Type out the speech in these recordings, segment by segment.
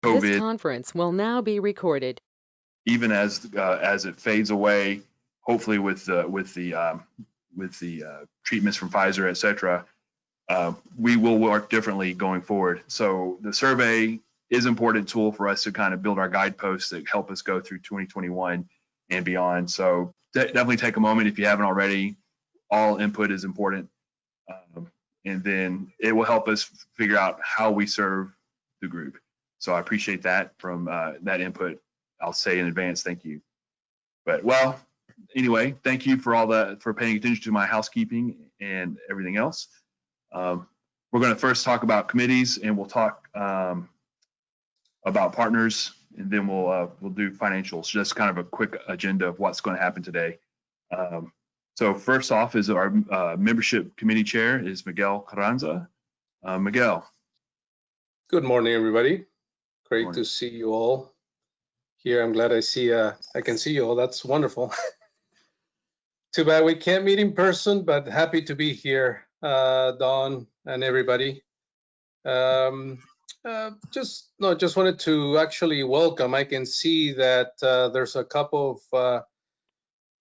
This COVID, conference will now be recorded. even as it fades away, hopefully with the treatments from Pfizer, et cetera, we will work differently going forward. So the survey is an important tool for us to kind of build our guideposts that help us go through 2021 and beyond. So definitely take a moment if you haven't already. All input is important. And then it will help us figure out how we serve the group. So I appreciate that from that input. I'll say in advance, thank you. But well, anyway, thank you for paying attention to my housekeeping and everything else. We're going to first talk about committees, and we'll talk about partners, and then we'll do financials. Just kind of a quick agenda of what's going to happen today. So first off is our membership committee chair is Miguel Carranza. Miguel. Good morning, everybody. Great Morning. to see you all here. I'm glad I can see you all. That's wonderful. Too bad we can't meet in person, but happy to be here, Dawn and everybody. Just wanted to actually welcome. I can see that there's a couple of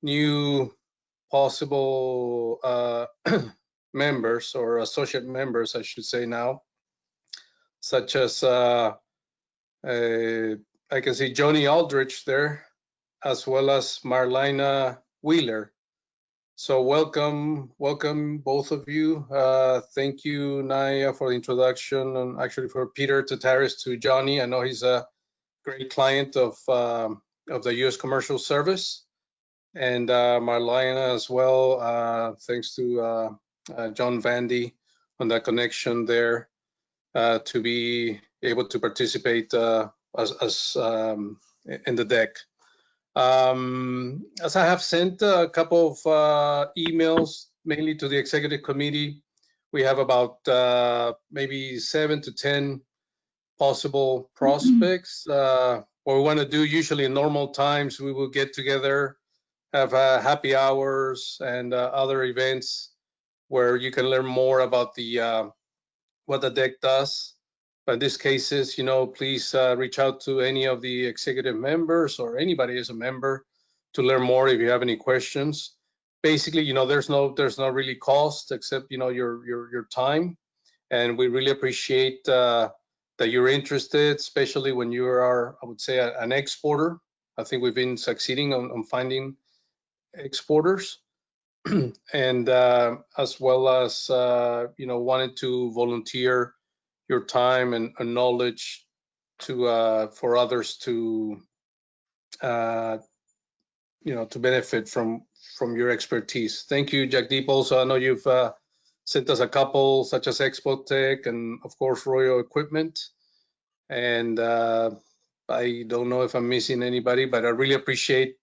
new possible members or associate members, I should say now, such as I can see Joni Aldrich there, as well as Marlena Wheeler. So welcome both of you. Thank you, Naya, for the introduction, and actually for Peter Tataris to Johnny. I know he's a great client of the U.S. Commercial Service, and Marlena as well. Thanks to John Vandy on that connection there to be able to participate as in the deck. As I have sent a couple of emails, mainly to the executive committee, we have about maybe 7 to 10 possible prospects. What we want to do usually in normal times, we will get together, have happy hours and other events where you can learn more about the what the deck does. But in these cases, please reach out to any of the executive members or anybody as a member to learn more if you have any questions. Basically, there's no really cost except your time, and we really appreciate that you're interested, especially when you are, I would say, an exporter. I think we've been succeeding on finding exporters, and as well as wanted to volunteer your time and knowledge to for others to to benefit from your expertise. Thank you, Jagdeep. Also, I know you've sent us a couple, such as Expotech and of course Royal Equipment. And I don't know if I'm missing anybody, but I really appreciate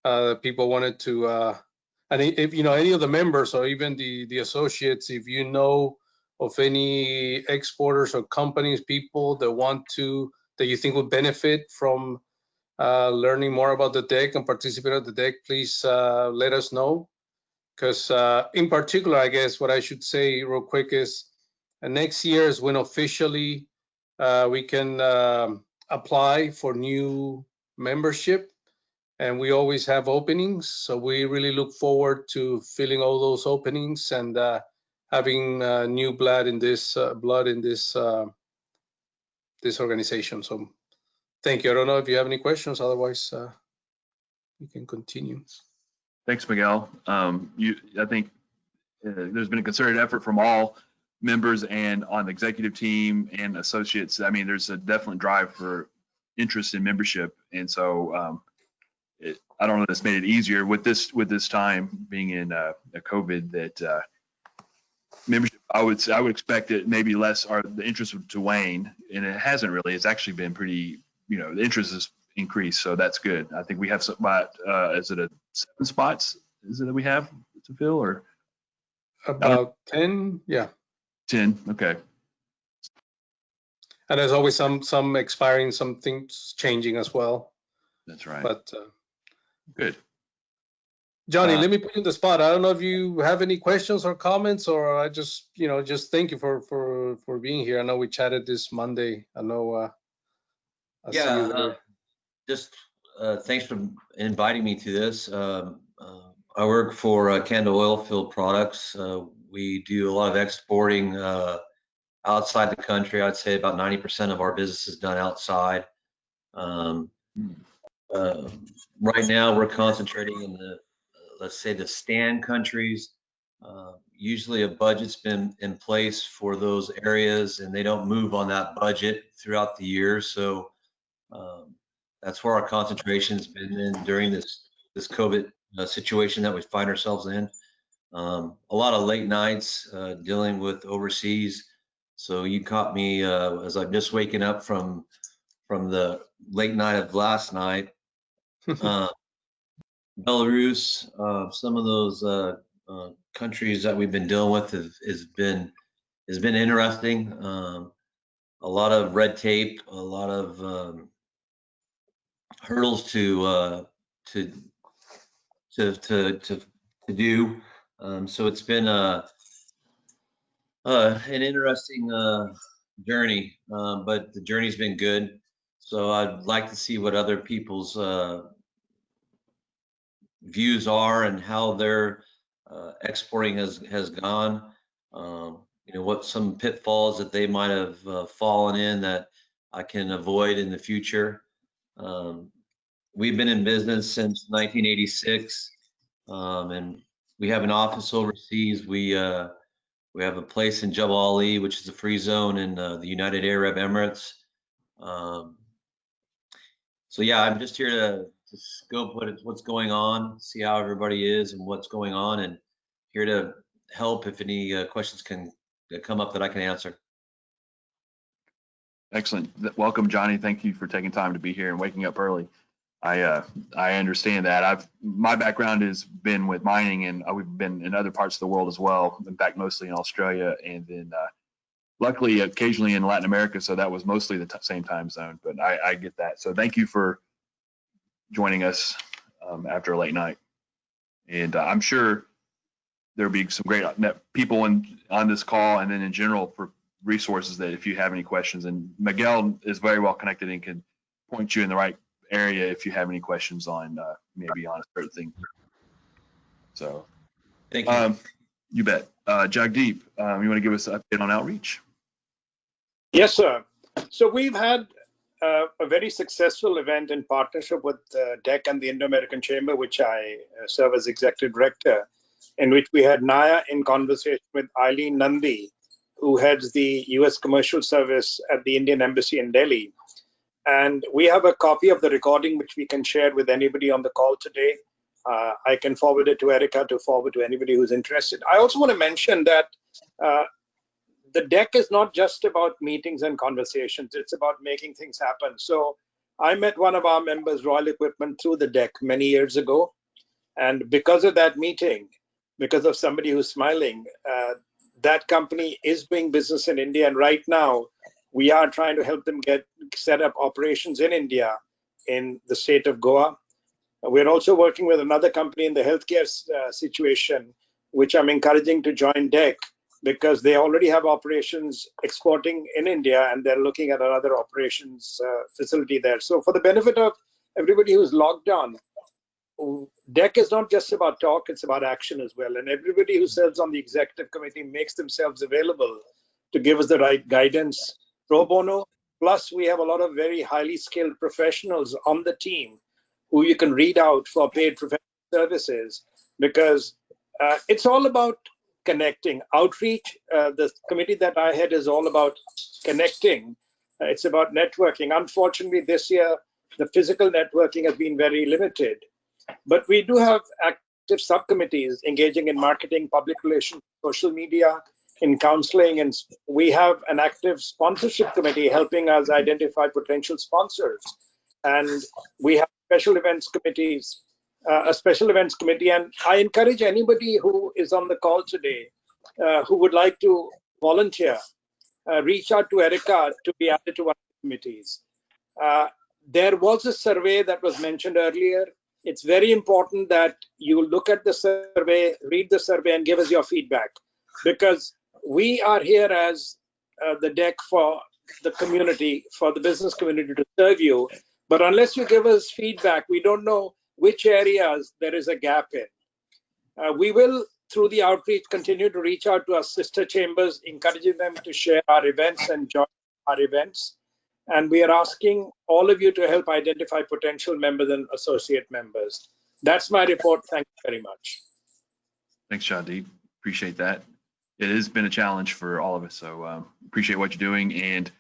people wanted to. And if any of the members or even the associates, if you know of any exporters or companies, people that you think would benefit from learning more about the deck and participate at the deck, please let us know. Because in particular, I guess what I should say real quick is next year is when officially we can apply for new membership, and we always have openings. So we really look forward to filling all those openings and having new blood in this this organization. So thank you. I don't know if you have any questions. Otherwise, we can continue. Thanks, Miguel. I think there's been a concerted effort from all members and on the executive team and associates. I mean, there's a definite drive for interest in membership, and so I don't know if it's made it easier with this time being in COVID that membership. I would expect it maybe less, or the interest to wane, and it hasn't really. It's actually been pretty. The interest has increased, so that's good. I think we have about is it 7 spots? Is it that we have to fill, or about 10? Yeah, 10. Okay. And there's always some expiring, some things changing as well. That's right. But good. Johnny, let me put you in the spot. I don't know if you have any questions or comments, or I just thank you for being here. I know we chatted this Monday. I know I see you there. Just thanks for inviting me to this. I work for Candle Oilfield Products. We do a lot of exporting outside the country. I'd say about 90% of our business is done outside. Right now, we're concentrating in the, let's say, the stand countries. Usually a budget's been in place for those areas, and they don't move on that budget throughout the year. So that's where our concentration's been in during this COVID situation that we find ourselves in. A lot of late nights dealing with overseas. So you caught me as I'm just waking up from the late night of last night. Belarus, some of those countries that we've been dealing with has been interesting. A lot of red tape, a lot of hurdles to do. So it's been an interesting journey, but the journey's been good. So I'd like to see what other people's views are and how their exporting has gone. You know, what some pitfalls that they might have fallen in that I can avoid in the future. We've been in business since 1986, and we have an office overseas. We have a place in Jebel Ali, which is a free zone in the United Arab Emirates. So yeah, I'm just here to scope what's going on, see how everybody is and what's going on, and here to help if any questions can come up that I can answer. Excellent. Welcome, Johnny. Thank you for taking time to be here and waking up early. I understand that. My background has been with mining, and we've been in other parts of the world as well. In fact, mostly in Australia, and then luckily occasionally in Latin America. So that was mostly the same time zone. But I get that. So thank you for joining us after a late night. And I'm sure there'll be some great people on this call, and then in general for resources that if you have any questions. And Miguel is very well connected and can point you in the right area if you have any questions on maybe on a certain thing. So thank you. You bet. Jagdeep, you want to give us an update on outreach? Yes, sir. So we've had a very successful event in partnership with DEC and the Indo-American Chamber, which I serve as executive director, in which we had Naya in conversation with Eileen Nandi, who heads the US Commercial Service at the Indian Embassy in Delhi. And we have a copy of the recording, which we can share with anybody on the call today. I can forward it to Erica to forward to anybody who's interested. I also want to mention that the DEC is not just about meetings and conversations. It's about making things happen. So I met one of our members, Royal Equipment, through the DEC many years ago. And because of that meeting, because of somebody who's smiling, that company is doing business in India. And right now, we are trying to help them set up operations in India, in the state of Goa. We're also working with another company in the healthcare situation, which I'm encouraging to join DEC, because they already have operations exporting in India, and they're looking at another operations facility there. So for the benefit of everybody who's logged on, DEC is not just about talk, it's about action as well. And everybody who serves on the executive committee makes themselves available to give us the right guidance pro bono. Plus, we have a lot of very highly skilled professionals on the team who you can read out for paid professional services, because it's all about connecting. Outreach, the committee that I head is all about connecting. It's about networking. Unfortunately, this year, the physical networking has been very limited. But we do have active subcommittees engaging in marketing, public relations, social media, in counseling, and we have an active sponsorship committee helping us identify potential sponsors. And we have special events committees, a special events committee. And I encourage anybody who is on the call today who would like to volunteer, reach out to Erica to be added to one of the committees. There was a survey that was mentioned earlier. It's very important that you look at the survey, read the survey, and give us your feedback, because we are here as the DEC for the community, for the business community to serve you. But unless you give us feedback, we don't know which areas there is a gap in. We will, through the outreach, continue to reach out to our sister chambers, encouraging them to share our events and join our events. And we are asking all of you to help identify potential members and associate members. That's my report. Thank you very much. Thanks, Shahdeep. Appreciate that. It has been a challenge for all of us, so appreciate what you're doing. And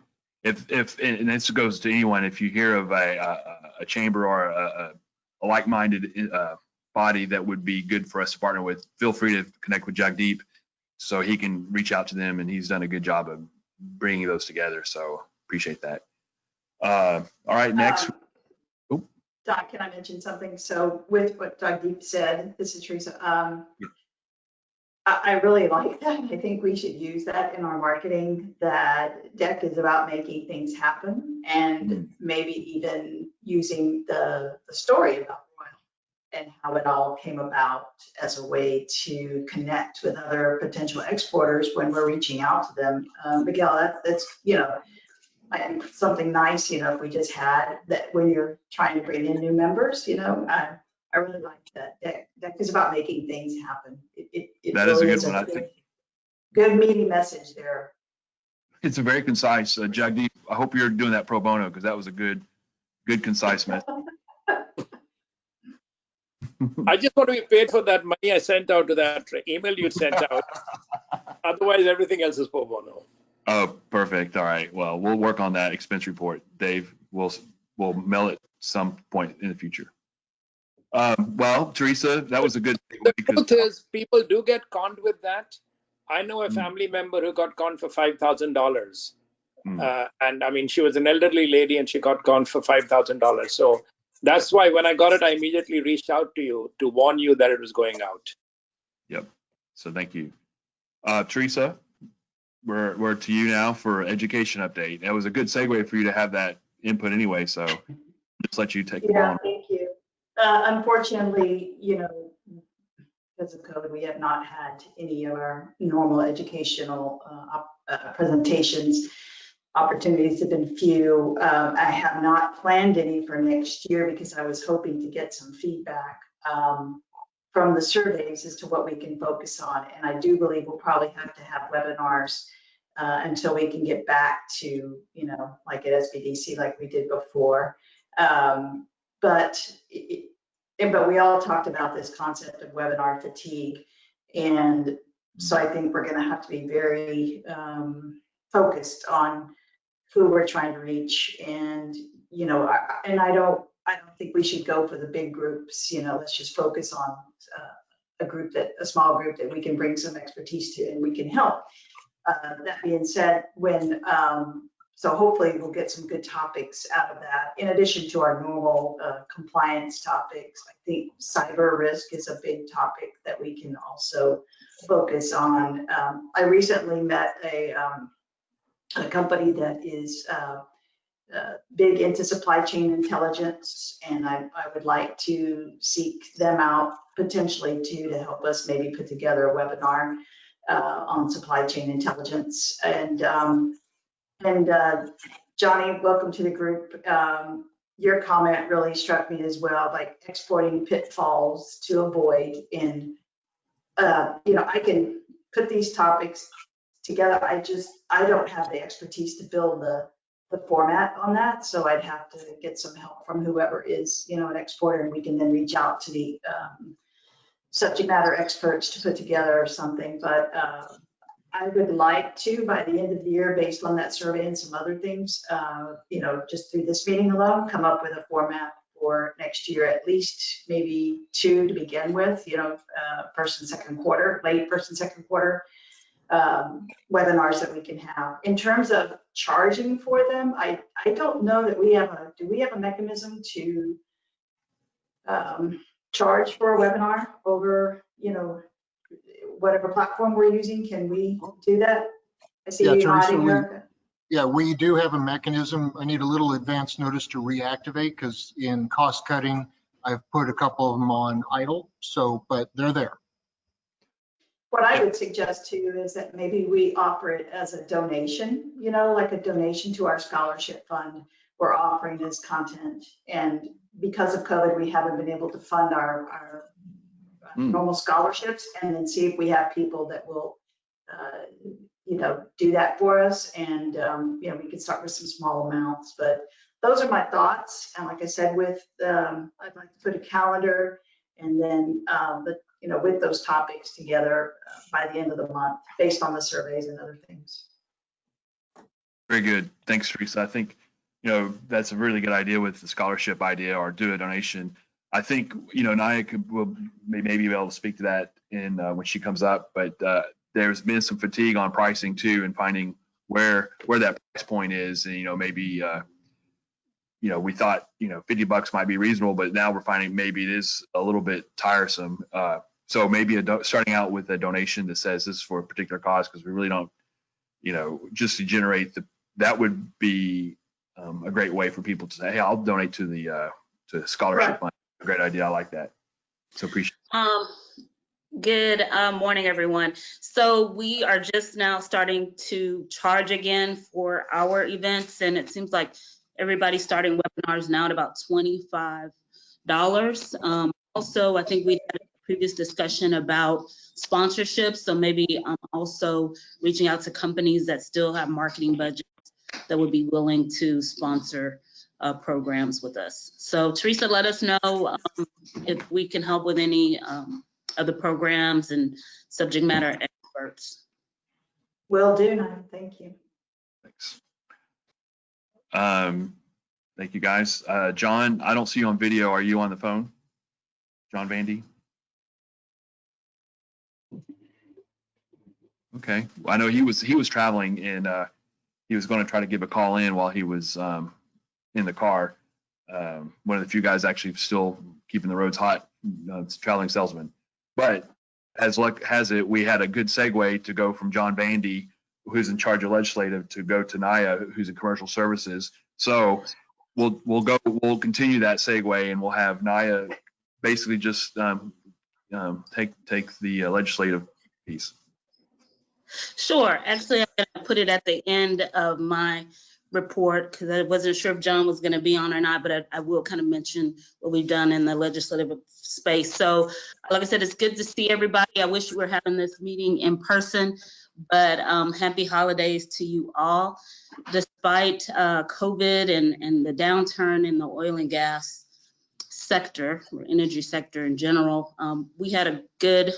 if and this goes to anyone, if you hear of a chamber or a like-minded body that would be good for us to partner with, feel free to connect with Jagdeep so he can reach out to them, and he's done a good job of bringing those together. So appreciate that. All right, next. Doc, can I mention something? So with what Jagdeep said, this is Teresa. I really like that. I think we should use that in our marketing, that DEC is about making things happen, and maybe even using the story about oil and how it all came about as a way to connect with other potential exporters when we're reaching out to them. Miguel, that's, I think something nice, if we just had that when you're trying to bring in new members, I really like that. DEC is about making things happen. That is a good one, I think. Good meaty message there. It's a very concise. Jagdeep, I hope you're doing that pro bono, because that was a good, concise message. I just want to be paid for that money I sent out to that email you sent out. Otherwise, everything else is pro bono. Oh, perfect. All right. Well, we'll work on that expense report. Dave, we'll mail it some point in the future. Well, Teresa, that was a good thing. The truth is, people do get conned with that. I know a family member who got conned for $5,000. And I mean, she was an elderly lady and she got conned for $5,000. So that's why when I got it, I immediately reached out to you to warn you that it was going out. Yep. So thank you. Teresa, we're to you now for education update. That was a good segue for you to have that input anyway. So just let you take the ball. Thank you. Unfortunately, because of COVID, we have not had any of our normal educational presentations. Opportunities have been few. I have not planned any for next year because I was hoping to get some feedback from the surveys as to what we can focus on. And I do believe we'll probably have to have webinars until we can get back to, like at SBDC, like we did before. But we all talked about this concept of webinar fatigue. And so I think we're going to have to be very focused on who we're trying to reach. And, I don't think we should go for the big groups. Let's just focus on a small group that we can bring some expertise to and we can help. That being said, so hopefully we'll get some good topics out of that. In addition to our normal compliance topics, I think cyber risk is a big topic that we can also focus on. I recently met a company that is big into supply chain intelligence, and I would like to seek them out potentially too to help us maybe put together a webinar on supply chain intelligence. And Johnny, welcome to the group. Your comment really struck me as well, like exporting pitfalls to avoid. And, I can put these topics together. I don't have the expertise to build the format on that. So I'd have to get some help from whoever is, an exporter, and we can then reach out to the subject matter experts to put together something. But I would like to, by the end of the year, based on that survey and some other things, just through this meeting alone, come up with a format for next year, at least maybe 2 to begin with, first and second quarter, late first and second quarter webinars that we can have. In terms of charging for them, I don't know that do we have a mechanism to charge for a webinar over, whatever platform we're using? Can we do that? I see you nodding, Erica. Yeah, we do have a mechanism. I need a little advance notice to reactivate because in cost cutting, I've put a couple of them on idle. So, but they're there. What I would suggest too is that maybe we offer it as a donation, you know, like a donation to our scholarship fund. We're offering this content. And because of COVID, we haven't been able to fund our normal scholarships, and then see if we have people that will, you know, do that for us. And, you know, we could start with some small amounts, but those are my thoughts. And like I said, with, I'd like to put a calendar and then, you know, with those topics together by the end of the month, based on the surveys and other things. Very good. Thanks, Teresa. I think, you know, that's a really good idea with the scholarship idea or do a donation. I think, you know, Naya will maybe be able to speak to that in when she comes up, but there's been some fatigue on pricing too and finding where that price point is. And, you know, maybe, you know, we thought, you know, $50 might be reasonable, but now we're finding maybe it is a little bit tiresome. So maybe starting out with a donation that says this is for a particular cause, because we really don't, you know, just to generate that would be a great way for people to say, hey, I'll donate to the scholarship fund. A great idea. I like that. So appreciate it. Good morning, everyone. So we are just now starting to charge again for our events, and it seems like everybody's starting webinars now at about $25. Also, I think we had a previous discussion about sponsorships, so maybe also reaching out to companies that still have marketing budgets that would be willing to sponsor programs with us. So Teresa, let us know if we can help with any other programs and subject matter experts. Will do, Naya. Thank you. Thanks. Thank you, guys. John, I don't see you on video. Are you on the phone? John Vandy? Okay. Well, I know he was traveling and he was going to try to give a call in while he was in the car. One of the few guys actually still keeping the roads hot, traveling salesman. But as luck has it, we had a good segue to go from John Vandy, who's in charge of legislative, to go to Naya, who's in commercial services. So we'll continue that segue, and we'll have Naya basically just take the legislative piece. Sure. Actually, I'm going to put it at the end of my report because I wasn't sure if John was going to be on or not, but I will kind of mention what we've done in the legislative space. So like I said, it's good to see everybody. I wish we were having this meeting in person, but happy holidays to you all. Despite COVID and the downturn in the oil and gas sector, or energy sector in general, we had a good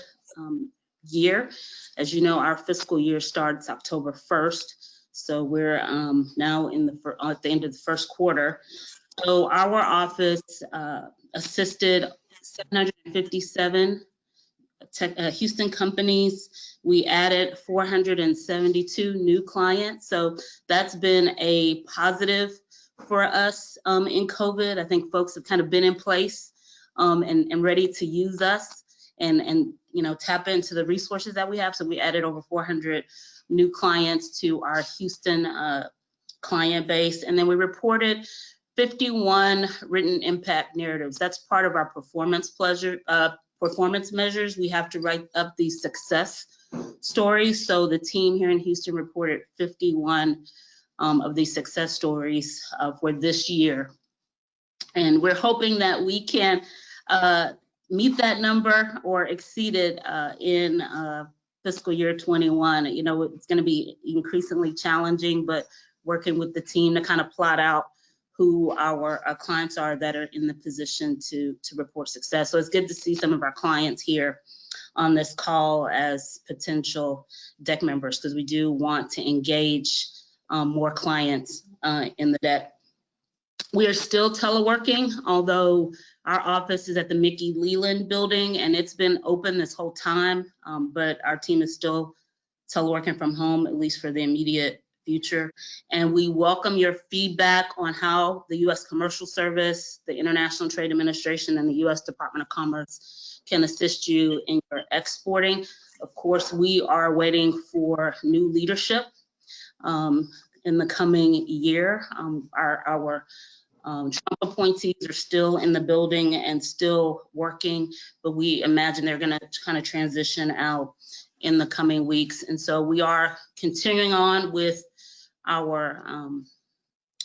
year. As you know, our fiscal year starts October 1st. So we're now at the end of the first quarter. So our office assisted 757 Houston companies. We added 472 new clients. So that's been a positive for us in COVID. I think folks have kind of been in place and ready to use us and you know, tap into the resources that we have. So we added over 400 new clients to our Houston client base. And then we reported 51 written impact narratives. That's part of our performance measures. We have to write up these success stories. So the team here in Houston reported 51 of these success stories for this year. And we're hoping that we can meet that number or exceed it in fiscal year 21. You know, it's going to be increasingly challenging, but working with the team to kind of plot out who our clients are that are in the position to report success. So it's good to see some of our clients here on this call as potential DEC members, because we do want to engage more clients in the DEC. We are still teleworking, although our office is at the Mickey Leland building and it's been open this whole time, but our team is still teleworking from home, at least for the immediate future. And we welcome your feedback on how the U.S. Commercial Service, the International Trade Administration, and the U.S. Department of Commerce can assist you in your exporting. Of course, we are waiting for new leadership in the coming year. Our Trump appointees are still in the building and still working, but we imagine they're going to kind of transition out in the coming weeks. And so we are continuing on with our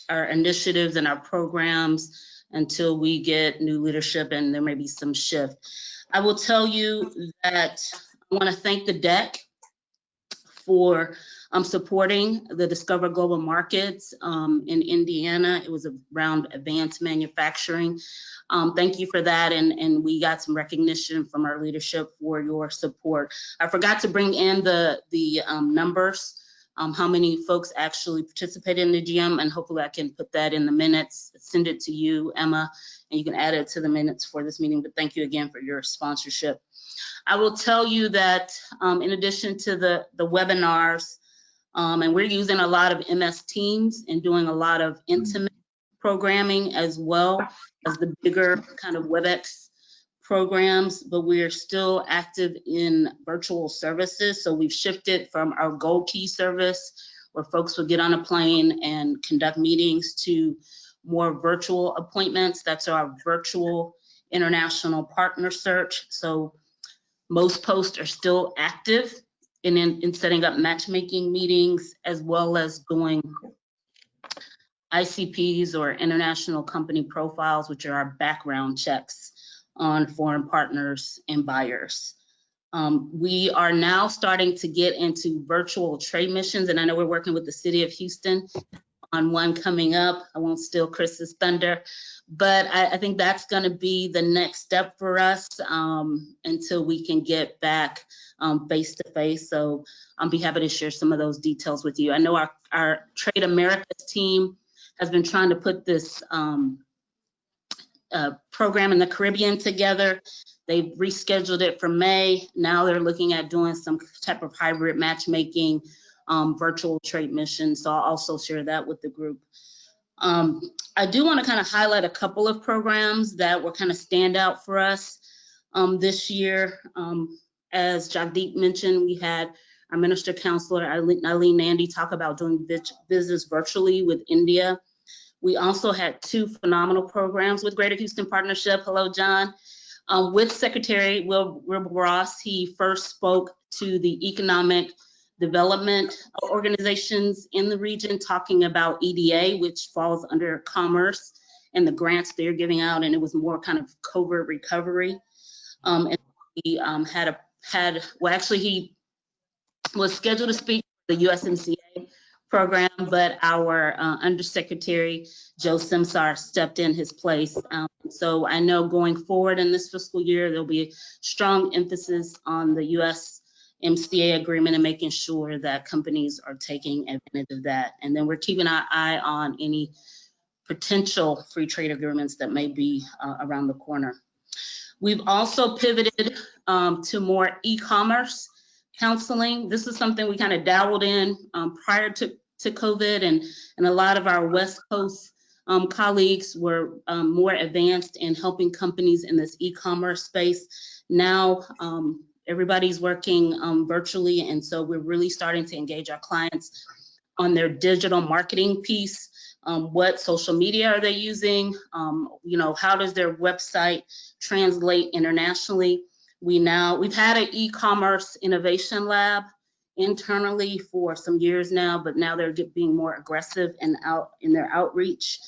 initiatives and our programs until we get new leadership and there may be some shift. I will tell you that I want to thank the DEC for supporting the Discover Global Markets in Indiana. It was around advanced manufacturing. Thank you for that, and we got some recognition from our leadership for your support. I forgot to bring in the numbers, how many folks actually participated in the GM, and hopefully I can put that in the minutes, send it to you, Emma, and you can add it to the minutes for this meeting. But thank you again for your sponsorship. I will tell you that in addition to the webinars, and we're using a lot of MS Teams and doing a lot of intimate programming as well as the bigger kind of WebEx programs, but we are still active in virtual services. So we've shifted from our Gold Key service, where folks would get on a plane and conduct meetings, to more virtual appointments. That's our virtual international partner search. So most posts are still active in setting up matchmaking meetings, as well as doing ICPs or international company profiles, which are our background checks on foreign partners and buyers. We are now starting to get into virtual trade missions, and I know we're working with the City of Houston on one coming up. I won't steal Chris's thunder, but I think that's going to be the next step for us until we can get back face to face. So I'll be happy to share some of those details with you. I know our Trade Americas team has been trying to put this program in the Caribbean together. They've rescheduled it for May. Now they're looking at doing some type of hybrid matchmaking virtual trade mission. So I'll also share that with the group. I do want to kind of highlight a couple of programs that were kind of standout for us this year. As Jagdeep mentioned, we had our Minister Counselor Eileen Nandy talk about doing business virtually with India. We also had two phenomenal programs with Greater Houston Partnership. Hello, John. With Secretary Wilbur Ross, he first spoke to the economic development organizations in the region, talking about EDA, which falls under commerce, and the grants they're giving out, and it was more kind of covert recovery. And he he was scheduled to speak for the USMCA program, but our Undersecretary Joe Simsar stepped in his place. So I know going forward in this fiscal year, there'll be a strong emphasis on the USMCA agreement and making sure that companies are taking advantage of that. And then we're keeping our eye on any potential free trade agreements that may be around the corner. We've also pivoted to more e-commerce counseling. This is something we kind of dabbled in prior to COVID, and a lot of our West Coast colleagues were more advanced in helping companies in this e-commerce space. Now everybody's working virtually, and so we're really starting to engage our clients on their digital marketing piece. What social media are they using? How does their website translate internationally? We've had an e-commerce innovation lab internally for some years now, but now they're being more aggressive and out in their outreach.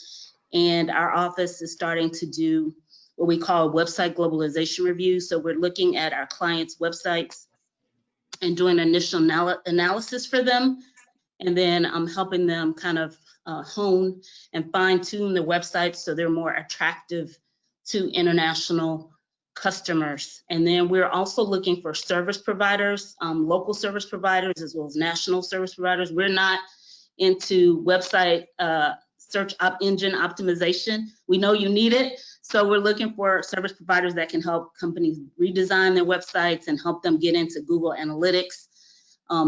And our office is starting to do what we call website globalization review. So we're looking at our clients' websites and doing initial analysis for them, and then helping them kind of hone and fine tune the websites so they're more attractive to international customers. And then we're also looking for service providers, local service providers, as well as national service providers. We're not into website search engine optimization. We know you need it. So we're looking for service providers that can help companies redesign their websites and help them get into Google Analytics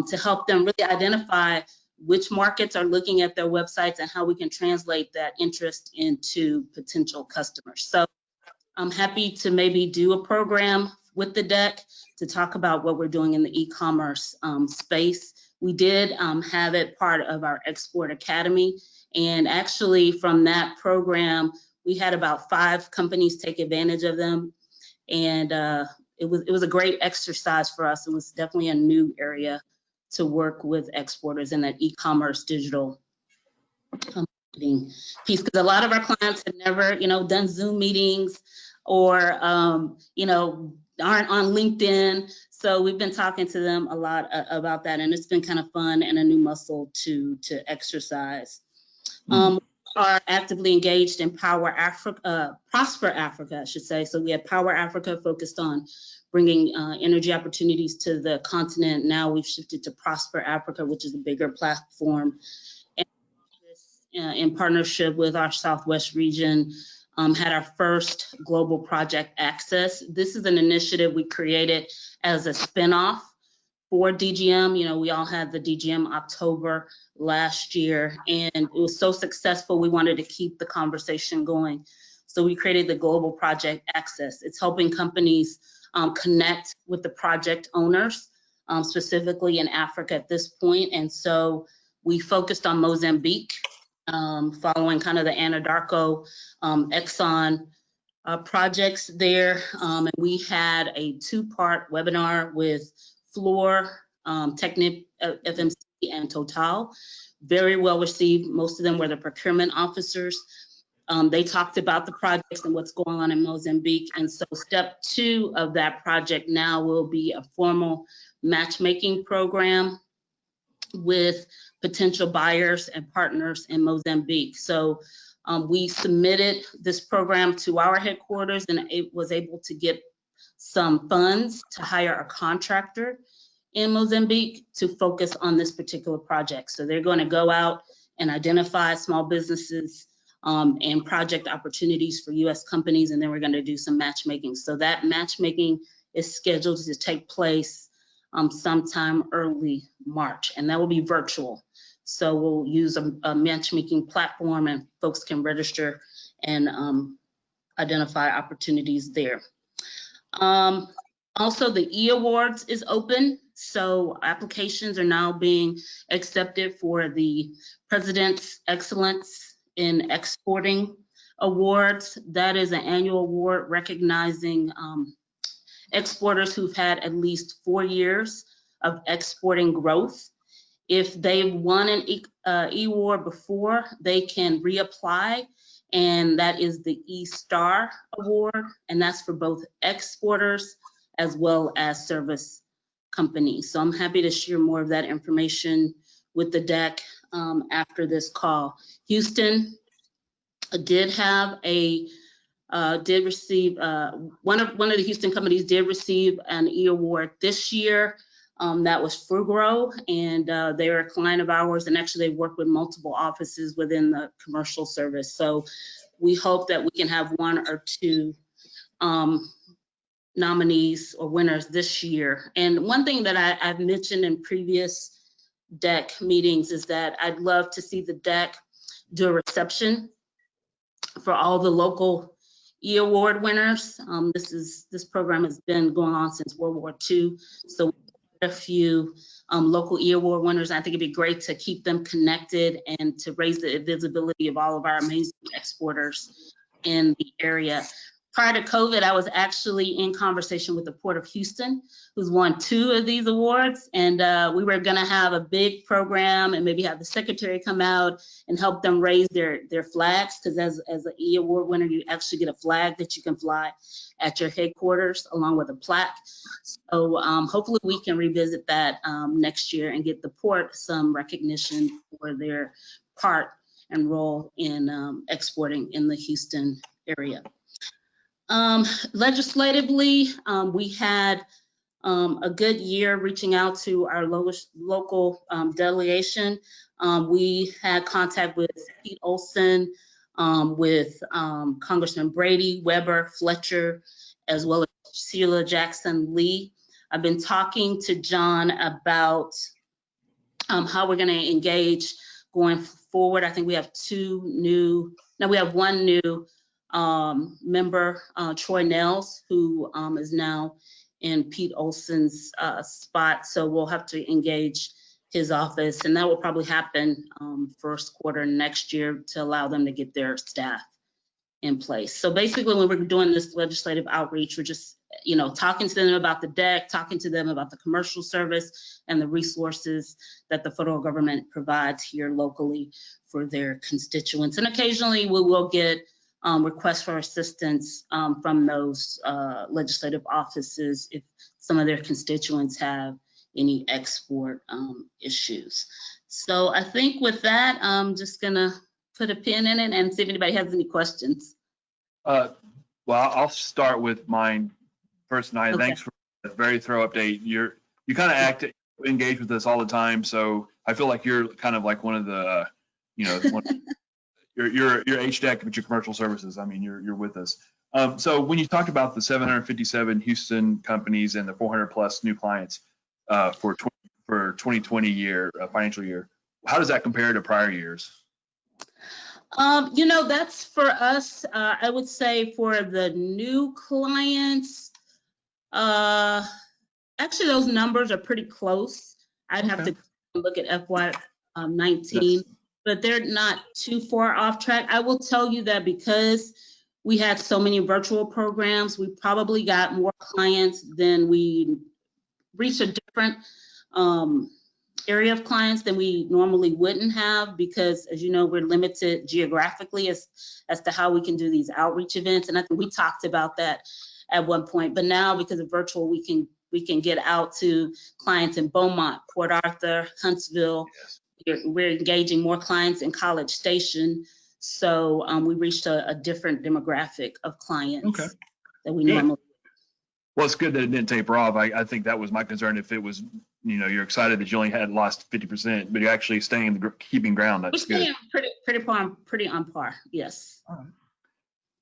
to help them really identify which markets are looking at their websites and how we can translate that interest into potential customers. So I'm happy to maybe do a program with the DEC to talk about what we're doing in the e-commerce space. We did have it part of our Export Academy, and actually from that program, we had about 5 companies take advantage of them, and it was a great exercise for us. It was definitely a new area to work with exporters in that e-commerce digital marketing piece, because a lot of our clients had never, done Zoom meetings or, aren't on LinkedIn. So we've been talking to them a lot about that, and it's been kind of fun and a new muscle to exercise. Are actively engaged in Prosper Africa, I should say. So we have Power Africa focused on bringing energy opportunities to the continent. Now we've shifted to Prosper Africa, which is a bigger platform. And in partnership with our Southwest region, had our first global project access. This is an initiative we created as a spinoff for DGM. We all had the DGM October last year, and it was so successful, we wanted to keep the conversation going. So we created the Global Project Access. It's helping companies connect with the project owners, specifically in Africa at this point. And so we focused on Mozambique, following kind of the Anadarko, Exxon projects there. And we had a 2-part webinar with Fluor, Technip, FMC, and Total. Very well received. Most of them were the procurement officers. They talked about the projects and what's going on in Mozambique. And so step 2 of that project now will be a formal matchmaking program with potential buyers and partners in Mozambique. So we submitted this program to our headquarters, and it was able to get some funds to hire a contractor in Mozambique to focus on this particular project. So they're going to go out and identify small businesses and project opportunities for US companies, and then we're going to do some matchmaking. So that matchmaking is scheduled to take place sometime early March, and that will be virtual. So we'll use a matchmaking platform, and folks can register and identify opportunities there. Also, the E-Awards is open. So applications are now being accepted for the President's Excellence in Exporting Awards. That is an annual award recognizing exporters who've had at least 4 years of exporting growth. If they've won an E-Award before, they can reapply, and that is the E-Star Award, and that's for both exporters as well as service companies. So I'm happy to share more of that information with the deck after this call. Houston did have did receive one of the Houston companies did receive an E-Award this year. That was Frugro, and they are a client of ours, and actually they work with multiple offices within the commercial service. So we hope that we can have 1 or 2 nominees or winners this year. And one thing that I've mentioned in previous DEC meetings is that I'd love to see the DEC do a reception for all the local E-Award winners. This program has been going on since World War II. So a few local E-Award winners. I think it'd be great to keep them connected and to raise the visibility of all of our amazing exporters in the area. Prior to COVID, I was actually in conversation with the Port of Houston, who's won 2 of these awards. And we were gonna have a big program and maybe have the secretary come out and help them raise their flags, because as an E-Award winner, you actually get a flag that you can fly at your headquarters along with a plaque. So hopefully we can revisit that next year and get the port some recognition for their part and role in exporting in the Houston area. Legislatively, we had a good year reaching out to our local delegation. We had contact with Pete Olson, with Congressman Brady, Weber, Fletcher, as well as Sheila Jackson Lee. I've been talking to John about how we're going to engage going forward. I think we have we have 1 new member, Troy Nels, who is now in Pete Olson's spot. So we'll have to engage his office, and that will probably happen first quarter next year to allow them to get their staff in place. So basically, when we're doing this legislative outreach, we're just, talking to them about the DEC, talking to them about the commercial service and the resources that the federal government provides here locally for their constituents. And occasionally we will get requests for assistance from those legislative offices if some of their constituents have any export issues. So I think with that, I'm just gonna put a pin in it and see if anybody has any questions. Well, I'll start with mine first. Nia, Okay. Thanks for a very thorough update. You kind of engage with us all the time, so I feel like you're kind of like one of the, you're HDEC, but your commercial services. I mean, you're with us. So when you talked about the 757 Houston companies and the 400 plus new clients for 2020 financial year, how does that compare to prior years? That's for us. I would say for the new clients, actually those numbers are pretty close. I'd have to look at FY19, but they're not too far off track. I will tell you that because we had so many virtual programs, we probably got more clients than we reached a different area of clients than we normally wouldn't have, because as you know, we're limited geographically as to how we can do these outreach events. And I think we talked about that at one point, but now because of virtual, we can get out to clients in Beaumont, Port Arthur, Huntsville. We're engaging more clients in College Station. So we reached a different demographic of clients that we normally. Well, it's good that it didn't taper off. I think that was my concern. If it was, you're excited that you only had lost 50%, but you're actually keeping ground. That's good. We're staying pretty on par. Yes. All right.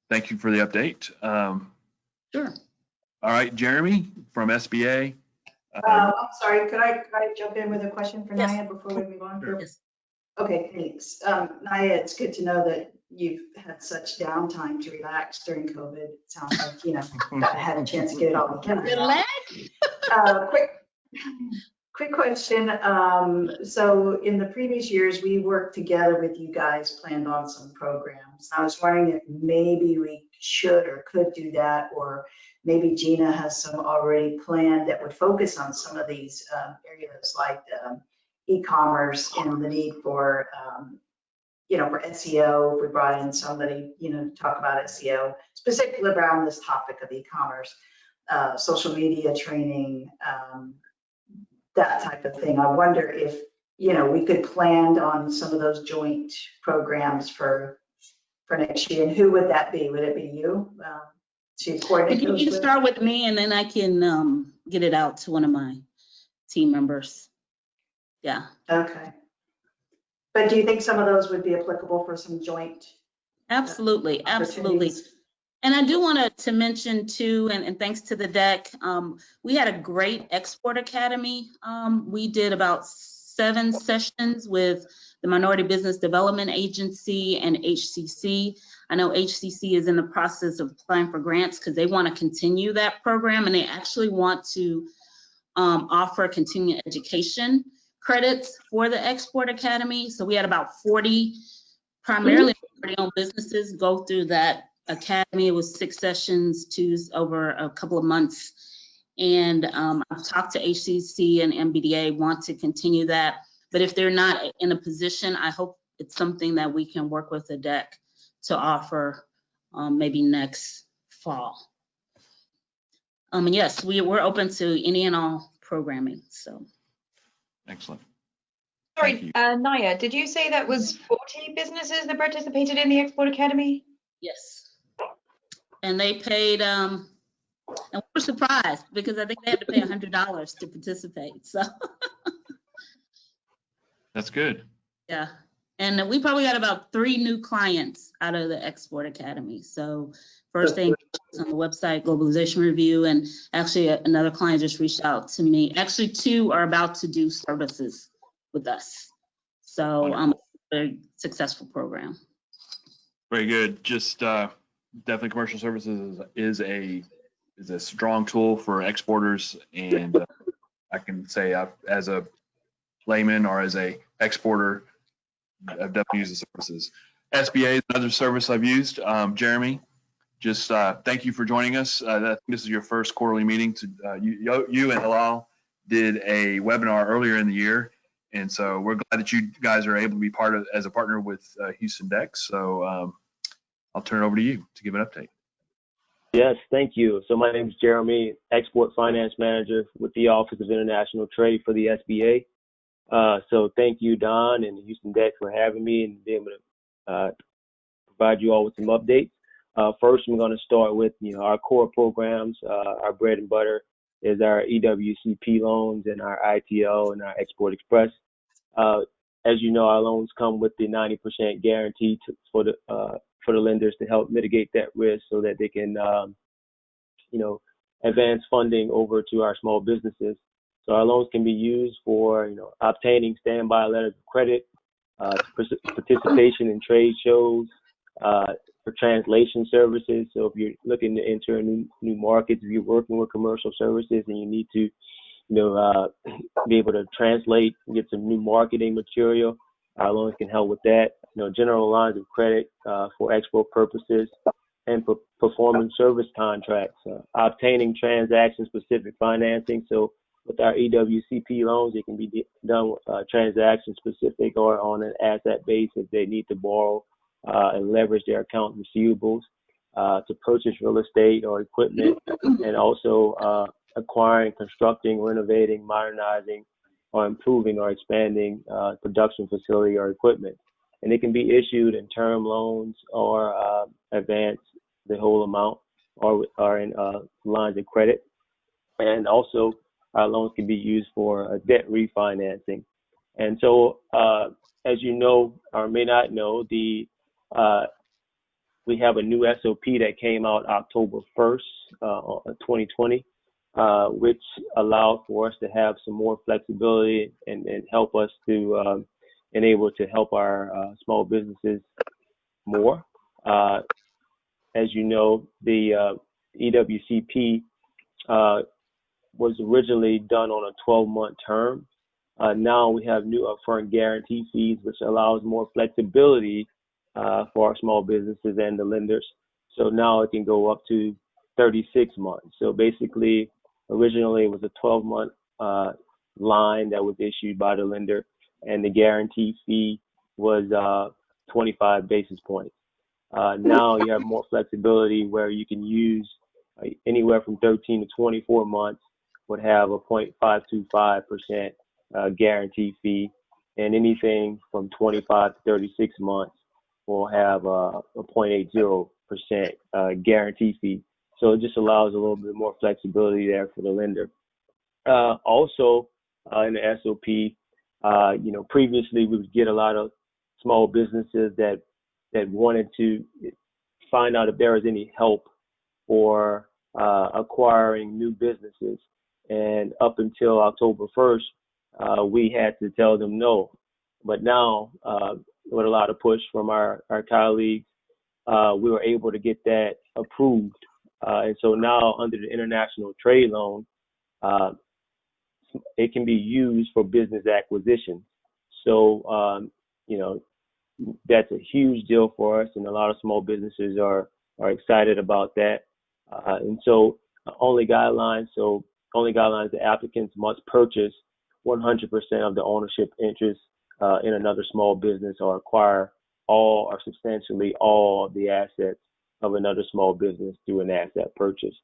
Thank you for the update. Sure. All right, Jeremy from SBA. I'm sorry, could I jump in with a question for Yes. Nia before we move on? Sure. Yes. Okay, thanks. Nia, it's good to know that you've had such downtime to relax during COVID. It sounds like, I had a chance to get it all together. Relax. Quick question. So in the previous years, we worked together with you guys, planned on some programs. I was wondering if maybe we should or could do that, or maybe Gina has some already planned that would focus on some of these areas like e-commerce and the need for, for SEO. If we brought in somebody, to talk about SEO, specifically around this topic of e-commerce, social media training, that type of thing. I wonder if, we could plan on some of those joint programs for next year. And who would that be? Would it be you? To coordinate those You can with? start with me, and then I can get it out to one of my team members. Yeah. Okay. But do you think some of those would be applicable for some joint? Absolutely. And I do want to mention too, and thanks to the DEC, we had a great export academy. We did about 7 sessions with the Minority Business Development Agency and HCC. I know HCC is in the process of applying for grants because they want to continue that program, and they actually want to offer continuing education credits for the Export Academy. So we had about 40, primarily minority-owned businesses go through that academy. It was 6 sessions, over a couple of months. And I've talked to HCC and MBDA, want to continue that. But if they're not in a position, I hope it's something that we can work with the DEC to offer maybe next fall. And yes, we're open to any and all programming. So. Excellent. Sorry, Nia, did you say that was 40 businesses that participated in the Export Academy? Yes. And they paid, and we were surprised because I think they had to pay $100 to participate. So. That's good. Yeah. And we probably got about 3 new clients out of the Export Academy. So first thing on the website, Globalization Review, and actually another client just reached out to me. Actually 2 are about to do services with us. So a very successful program. Very good. Just definitely commercial services is a strong tool for exporters, and I can say as a layman or as a exporter, I've definitely used the services. SBA is another service I've used. Jeremy, just thank you for joining us. This is your first quarterly meeting. You and Hilal did a webinar earlier in the year, and so we're glad that you guys are able to be part of as a partner with Houston HDEC. So I'll turn it over to you to give an update. Yes, thank you. So my name is Jeremy, Export Finance Manager with the Office of International Trade for the SBA. So thank you, Don and Houston HDEC, for having me and being able to provide you all with some updates. First, I'm going to start with our core programs. Our bread and butter is our EWCP loans and our ITL and our Export Express. As you know, our loans come with the 90% guarantee for the lenders to help mitigate that risk so that they can, advance funding over to our small businesses. So our loans can be used for, obtaining standby letters of credit, participation in trade shows, for translation services. So if you're looking to enter new markets, if you're working with commercial services and you need to, be able to translate and get some new marketing material, our loans can help with that. General lines of credit for export purposes and for performing service contracts, obtaining transaction-specific financing. So with our EWCP loans, it can be done transaction-specific or on an asset base if they need to borrow and leverage their account receivables to purchase real estate or equipment, and also acquiring, constructing, renovating, modernizing, or improving or expanding production facility or equipment. And it can be issued in term loans or advance the whole amount or in lines of credit. And also our loans can be used for debt refinancing. And so as you know or may not know, we have a new SOP that came out October 1st, 2020, which allowed for us to have some more flexibility and help us to enable to help our small businesses more. As you know, the EWCP was originally done on a 12-month term. Now we have new upfront guarantee fees, which allows more flexibility for our small businesses and the lenders. So now it can go up to 36 months. So basically, originally it was a 12-month line that was issued by the lender, and the guarantee fee was 25 basis points. Now you have more flexibility where you can use anywhere from 13 to 24 months would have a 0.525% guarantee fee, and anything from 25 to 36 months will have a 0.80% guarantee fee. So it just allows a little bit more flexibility there for the lender. Also, in the SOP, previously we would get a lot of small businesses that wanted to find out if there was any help for acquiring new businesses. And up until October 1st, we had to tell them no. But now, with a lot of push from our colleagues, we were able to get that approved. And so now under the international trade loan, it can be used for business acquisition. So, that's a huge deal for us, and a lot of small businesses are excited about that. And so only guidelines, the applicants must purchase 100% of the ownership interest in another small business or acquire all or substantially all of the assets of another small business through an asset purchase.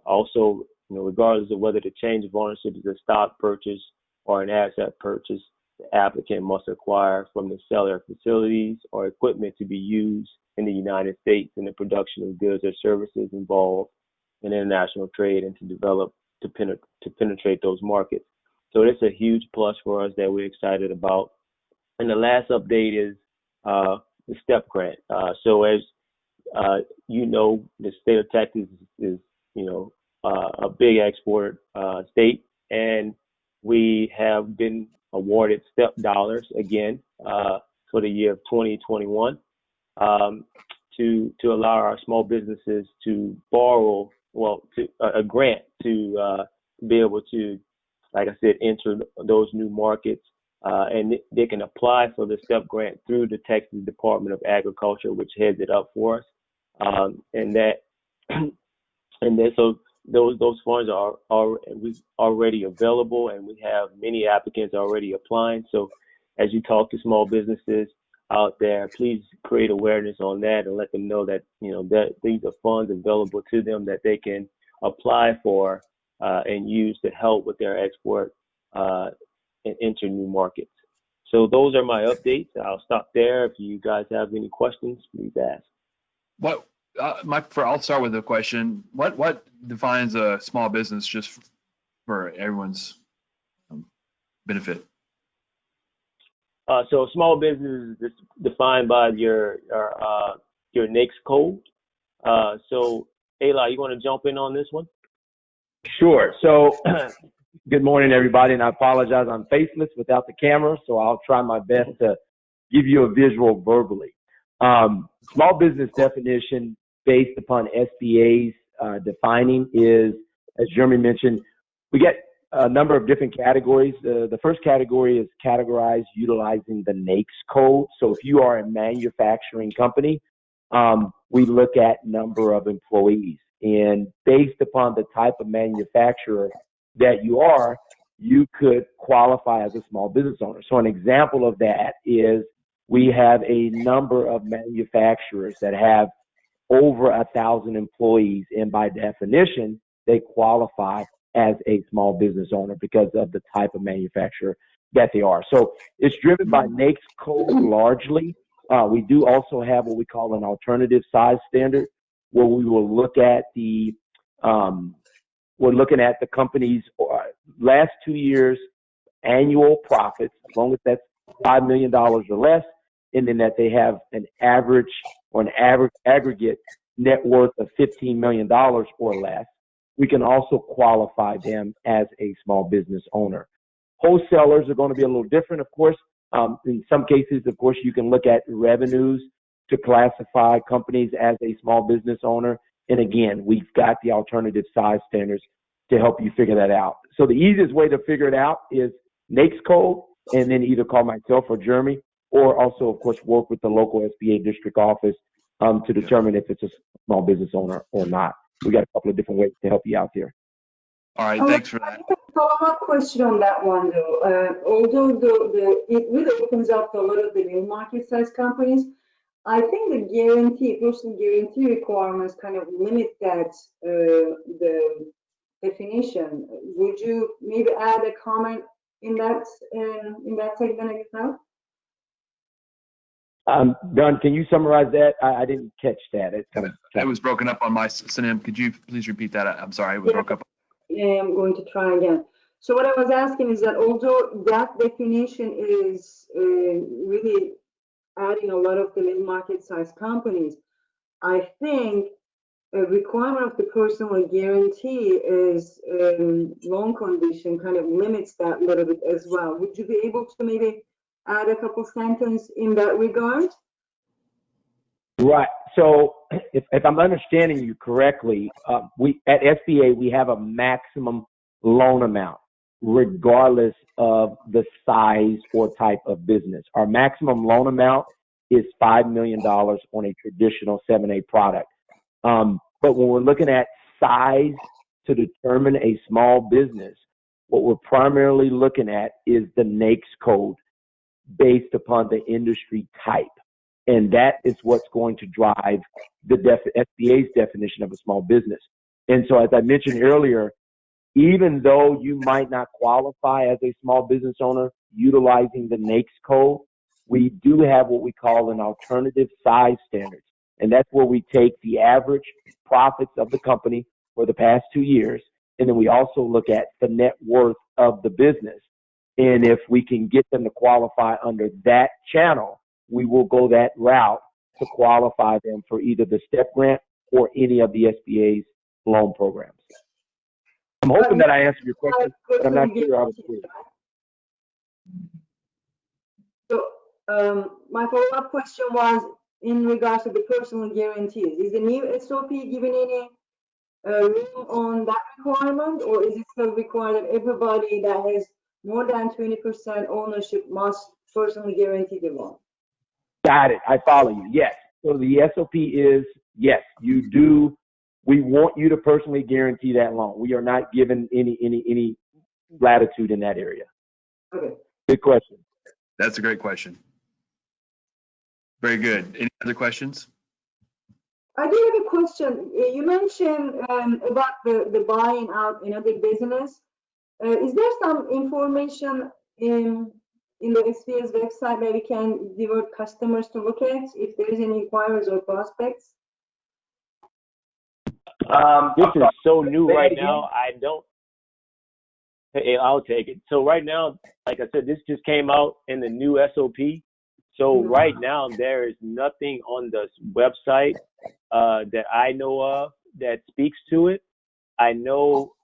Also, regardless of whether the change of ownership is a stock purchase or an asset purchase, the applicant must acquire from the seller facilities or equipment to be used in the United States in the production of goods or services involved in international trade and to penetrate those markets. So it's a huge plus for us that we're excited about. And the last update is the STEP grant. So as the state of Texas is a big export state, and we have been awarded STEP dollars again for the year of 2021 to allow our small businesses to borrow, a grant to be able to, like I said, enter those new markets and they can apply for the STEP grant through the Texas Department of Agriculture, which heads it up for us. So those funds are already available, and we have many applicants already applying. So as you talk to small businesses out there, please create awareness on that and let them know that, that these are funds available to them that they can apply for and use to help with their export and enter new markets. So those are my updates. I'll stop there. If you guys have any questions, please ask. I'll start with a question. What defines a small business, just for everyone's benefit? So a small business is defined by your NAICS code. So Ayla, you want to jump in on this one? Sure. So good morning, everybody, and I apologize. I'm faceless without the camera, so I'll try my best to give you a visual verbally. Small business definition based upon SBA's defining is, as Jeremy mentioned, we get a number of different categories. The first category is categorized utilizing the NAICS code. So if you are a manufacturing company, we look at number of employees. And based upon the type of manufacturer that you are, you could qualify as a small business owner. So an example of that is we have a number of manufacturers that have over 1,000 employees, and by definition, they qualify as a small business owner because of the type of manufacturer that they are. So it's driven by NAICS code largely. We do also have what we call an alternative size standard, where we will look at we're looking at the company's last 2 years annual profits, as long as that's $5 million or less, and then that they have an average or an aggregate net worth of $15 million or less. We can also qualify them as a small business owner. Wholesalers are going to be a little different, of course. In some cases, of course, you can look at revenues to classify companies as a small business owner. And again, we've got the alternative size standards to help you figure that out. So the easiest way to figure it out is NAICS code, and then either call myself or Jeremy, or also, of course, work with the local SBA district office to determine if it's a small business owner or not. We got a couple of different ways to help you out there. All right, thanks for that. Follow-up question on that one, though. Although it really opens up a lot of the new market size companies, I think the personal guarantee requirements kind of limit that the definition. Would you maybe add a comment in that segment as well? Don, can you summarize that? I didn't catch that. It was broken up on my Sanem. Could you please repeat that? I'm sorry, it was broke up. Yeah, I'm going to try again. So what I was asking is that although that definition is really adding a lot of the middle market size companies, I think a requirement of the personal guarantee is loan condition kind of limits that a little bit as well. Would you be able to maybe add a couple sentences in that regard? Right. So if I'm understanding you correctly, we at SBA, we have a maximum loan amount regardless of the size or type of business. Our maximum loan amount is $5 million on a traditional 7(a) product. But when we're looking at size to determine a small business, what we're primarily looking at is the NAICS code based upon the industry type. And that is what's going to drive the SBA's definition of a small business. And so, as I mentioned earlier, even though you might not qualify as a small business owner utilizing the NAICS code, we do have what we call an alternative size standard. And that's where we take the average profits of the company for the past 2 years. And then we also look at the net worth of the business. And if we can get them to qualify under that channel, we will go that route to qualify them for either the STEP grant or any of the SBA's loan programs. I'm hoping that I answered your question, but I'm not sure I was clear. So my follow-up question was in regards to the personal guarantees. Is the new SOP giving any room on that requirement, or is it still required that everybody that has more than 20% ownership must personally guarantee the loan. Got it. I follow you. Yes. So the SOP is, yes, you do. We want you to personally guarantee that loan. We are not given any latitude in that area. Okay. Good question. That's a great question. Very good. Any other questions? I do have a question. You mentioned about the buying out another business. Is there some information in the SBA's website that we can divert customers to look at if there is any inquiries or prospects? This is so new Say right it now. I don't. Hey, I'll take it. So right now, like I said, this just came out in the new SOP. So right now, there is nothing on the website that I know of that speaks to it. I know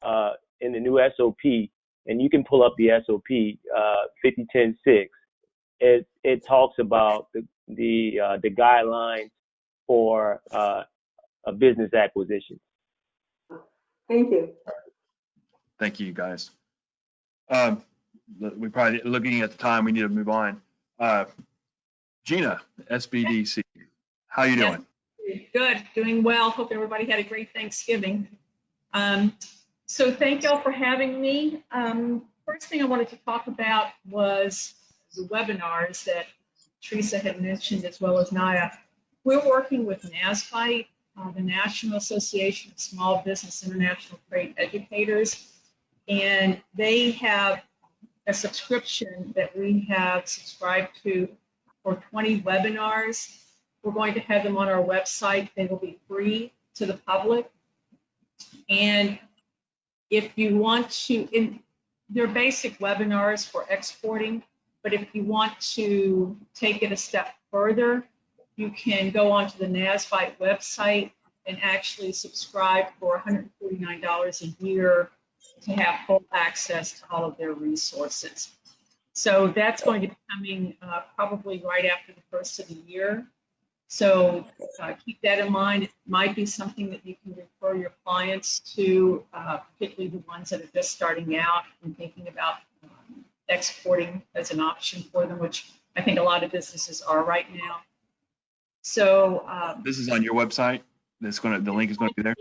in the new SOP, and you can pull up the SOP 5010-6. It talks about the guidelines for a business acquisition. Thank you. Thank you, guys. We probably, looking at the time, we need to move on. Gina, SBDC, how you doing? Good, doing well. Hope everybody had a great Thanksgiving. So thank y'all for having me. First thing I wanted to talk about was the webinars that Teresa had mentioned, as well as Naya. We're working with NASFITE, the National Association of Small Business International Trade Educators, and they have a subscription that we have subscribed to for 20 webinars. We're going to have them on our website. They will be free to the public. And if you want to, they're basic webinars for exporting, but if you want to take it a step further, you can go onto the NASFITE website and actually subscribe for $149 a year to have full access to all of their resources. So that's going to be coming probably right after the first of the year. So keep that in mind. It might be something that you can refer your clients to, particularly the ones that are just starting out and thinking about exporting as an option for them, which I think a lot of businesses are right now. So this is on your website. The link is going to be there.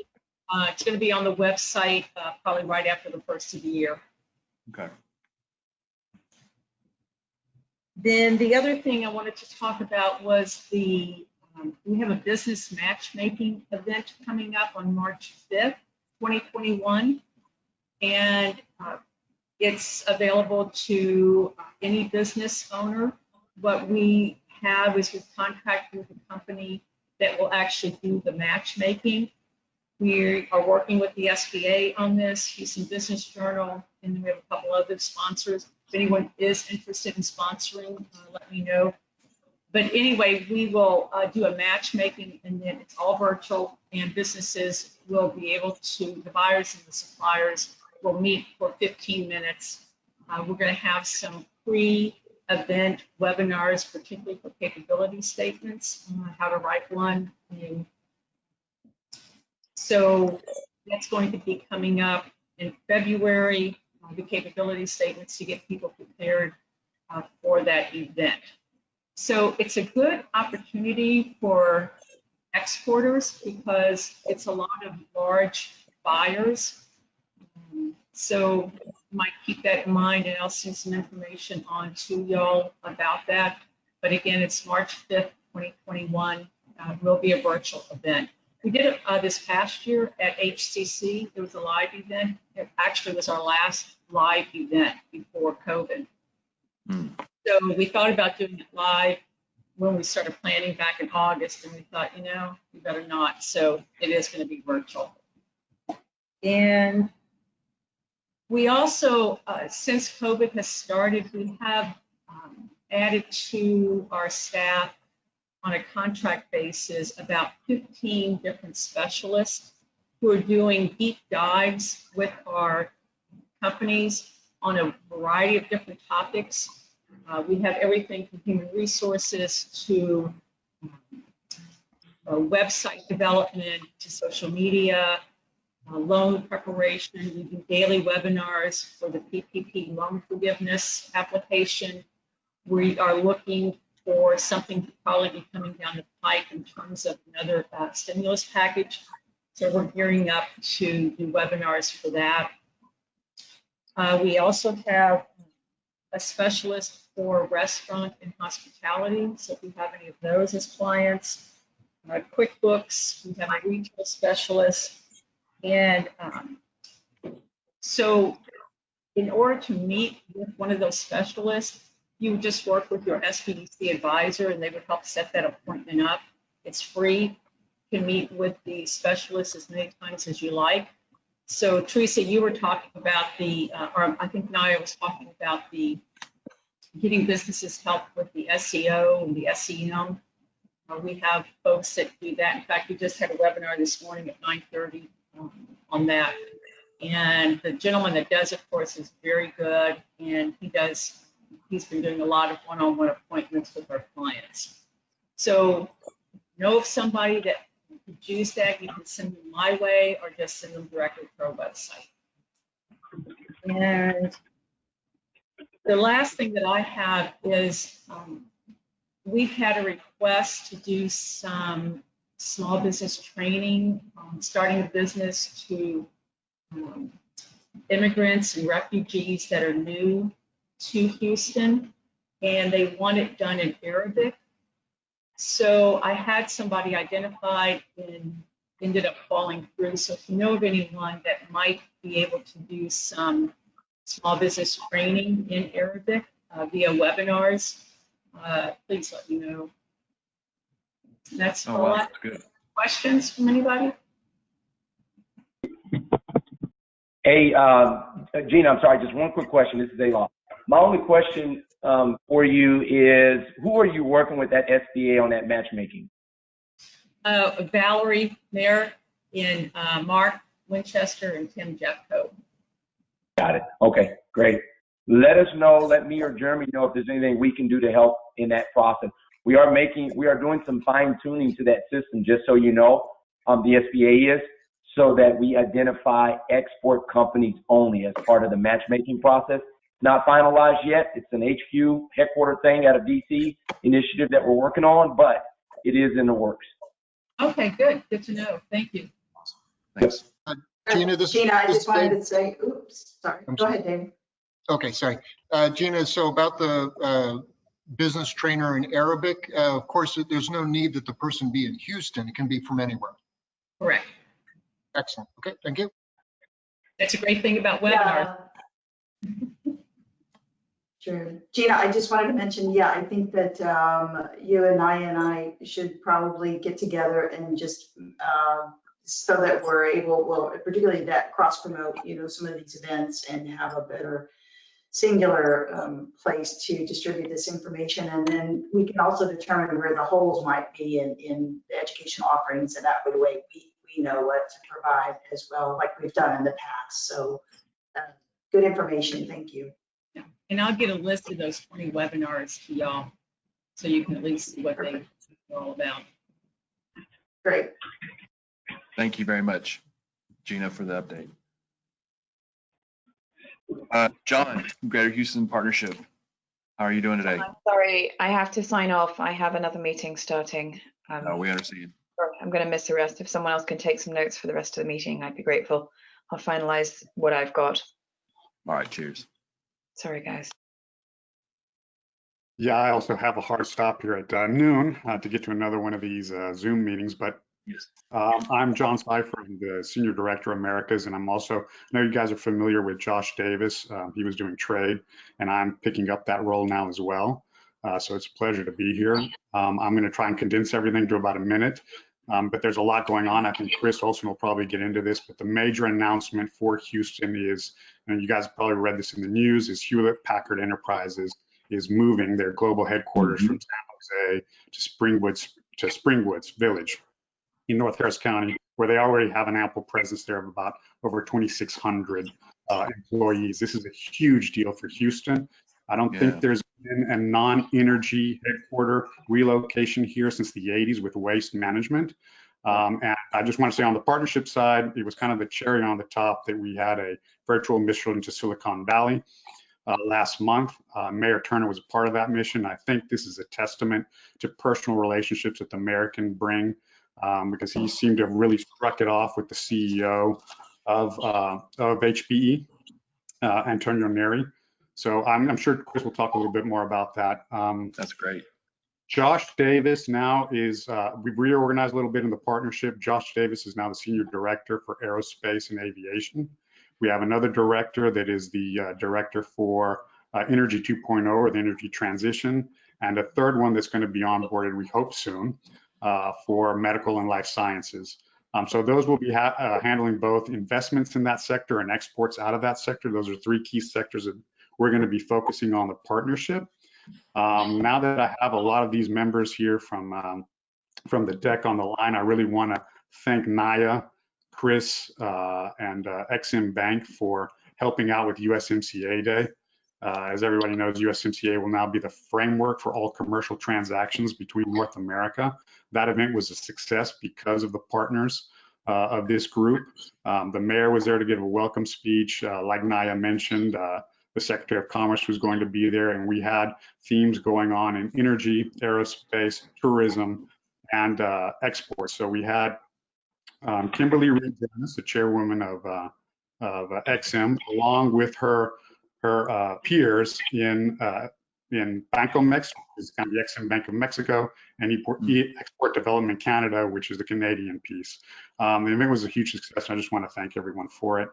It's going to be on the website probably right after the first of the year. Okay. Then the other thing I wanted to talk about was we have a business matchmaking event coming up on March 5th, 2021. And it's available to any business owner. What we have is we contract with a company that will actually do the matchmaking. We are working with the SBA on this, Houston Business Journal, and then we have a couple other sponsors. If anyone is interested in sponsoring, let me know. But anyway, we will do a matchmaking, and then it's all virtual, and businesses will be able to, the buyers and the suppliers will meet for 15 minutes. We're going to have some pre-event webinars, particularly for capability statements, how to write one. And so that's going to be coming up in February, the capability statements to get people prepared for that event. So it's a good opportunity for exporters because it's a lot of large buyers. So you might keep that in mind, and I'll send some information on to y'all about that. But again, it's March 5th, 2021. It will be a virtual event. We did it this past year at HCC. It was a live event. It actually was our last live event before COVID. So we thought about doing it live when we started planning back in August, and we thought, you know, we better not. So it is going to be virtual. And we also, since COVID has started, we have added to our staff on a contract basis about 15 different specialists who are doing deep dives with our companies on a variety of different topics. We have everything from human resources to website development to social media, loan preparation. We do daily webinars for the PPP loan forgiveness application. We are looking for something to probably be coming down the pike in terms of another stimulus package. So we're gearing up to do webinars for that. We also have a specialist for restaurant and hospitality. So if you have any of those as clients, QuickBooks, we have a retail specialist. And so in order to meet with one of those specialists, you would just work with your SBDC advisor and they would help set that appointment up. It's free. You can meet with the specialist as many times as you like. So Teresa, you were talking about or I think Naya was talking about getting businesses help with the SEO and the SEM. We have folks that do that. In fact, we just had a webinar this morning at 9:30 on that. And the gentleman that does, of course, is very good. And he's been doing a lot of one-on-one appointments with our clients. So know of somebody that could use that, you can send them my way or just send them directly to our website. And the last thing that I have is we've had a request to do some small business training, starting a business to immigrants and refugees that are new to Houston, and they want it done in Arabic. So I had somebody identified and ended up falling through. So if you know of anyone that might be able to do some small business training in Arabic via webinars, please let me know. That's all. Wow, that's good. Questions from anybody? Hey, Gina, I'm sorry, just one quick question. This is Alon. My only question for you is, who are you working with at SBA on that matchmaking? Valerie Mayer and Mark Winchester and Tim Jeffco. Got it. Okay, great. Let us know, let me or Jeremy know if there's anything we can do to help in that process. We are doing some fine tuning to that system, just so you know, the SBA is, so that we identify export companies only as part of the matchmaking process. Not finalized yet. It's an HQ headquarter thing out of DC initiative that we're working on, but it is in the works. Okay, good. Good to know. Thank you. Thanks. Gina, I just wanted to say, oops, sorry. Go ahead, Dave. Okay, sorry. Gina, so about the business trainer in Arabic, of course, there's no need that the person be in Houston. It can be from anywhere. Correct. Excellent. Okay, thank you. That's a great thing about webinars. Yeah. Sure. Gina, I just wanted to mention, yeah, I think that you and I should probably get together and just so that we're able, well, particularly that cross promote, some of these events and have a better singular place to distribute this information. And then we can also determine where the holes might be in the education offerings, and that way we know what to provide as well, like we've done in the past. So good information. Thank you. Yeah. And I'll get a list of those 20 webinars to y'all so you can at least see what they're all about. Great. Thank you very much, Gina, for the update. John, Greater Houston Partnership. How are you doing today? I'm sorry, I have to sign off. I have another meeting starting. We understand. I'm going to miss the rest. If someone else can take some notes for the rest of the meeting, I'd be grateful. I'll finalize what I've got. All right, cheers. Sorry, guys. Yeah, I also have a hard stop here at noon to get to another one of these Zoom meetings, but yes. I'm John Cypher, I'm the Senior Director Americas, and I'm also, I know you guys are familiar with Josh Davis. He was doing trade, and I'm picking up that role now as well. So it's a pleasure to be here. I'm going to try and condense everything to about a minute, but there's a lot going on. I think Chris Olson will probably get into this, but the major announcement for Houston is, and you guys probably read this in the news, is Hewlett Packard Enterprises is moving their global headquarters from San Jose to Springwoods Village in North Harris County, where they already have an ample presence there of about over 2,600 employees. This is a huge deal for Houston. I don't think there's been a non-energy headquarter relocation here since the 80s with waste management. And I just want to say on the partnership side, it was kind of the cherry on the top that we had a virtual mission to Silicon Valley last month. Mayor Turner was a part of that mission. I think this is a testament to personal relationships that the mayor can bring, because he seemed to have really struck it off with the CEO of HPE, Antonio Neri. So I'm sure Chris will talk a little bit more about that. That's great. Josh Davis now is, we've reorganized a little bit in the partnership. Josh Davis is now the Senior Director for Aerospace and Aviation. We have another director that is the director for Energy 2.0, or the energy transition, and a third one that's going to be onboarded, we hope soon, for medical and life sciences. So those will be handling both investments in that sector and exports out of that sector. Those are three key sectors that we're going to be focusing on the partnership. Now that I have a lot of these members here from the deck on the line, I really want to thank Naya, Chris, and Exim Bank for helping out with USMCA Day. As everybody knows, USMCA will now be the framework for all commercial transactions between North America. That event was a success because of the partners of this group. The mayor was there to give a welcome speech. Like Naya mentioned, the Secretary of Commerce was going to be there, and we had themes going on in energy, aerospace, tourism, and exports. So we had Kimberly Reed-Dennis, the chairwoman of XM, along with her peers in Bancomex, which is kind of the XM Bank of Mexico, and Export Development Canada, which is the Canadian piece. The event was a huge success, and I just want to thank everyone for it.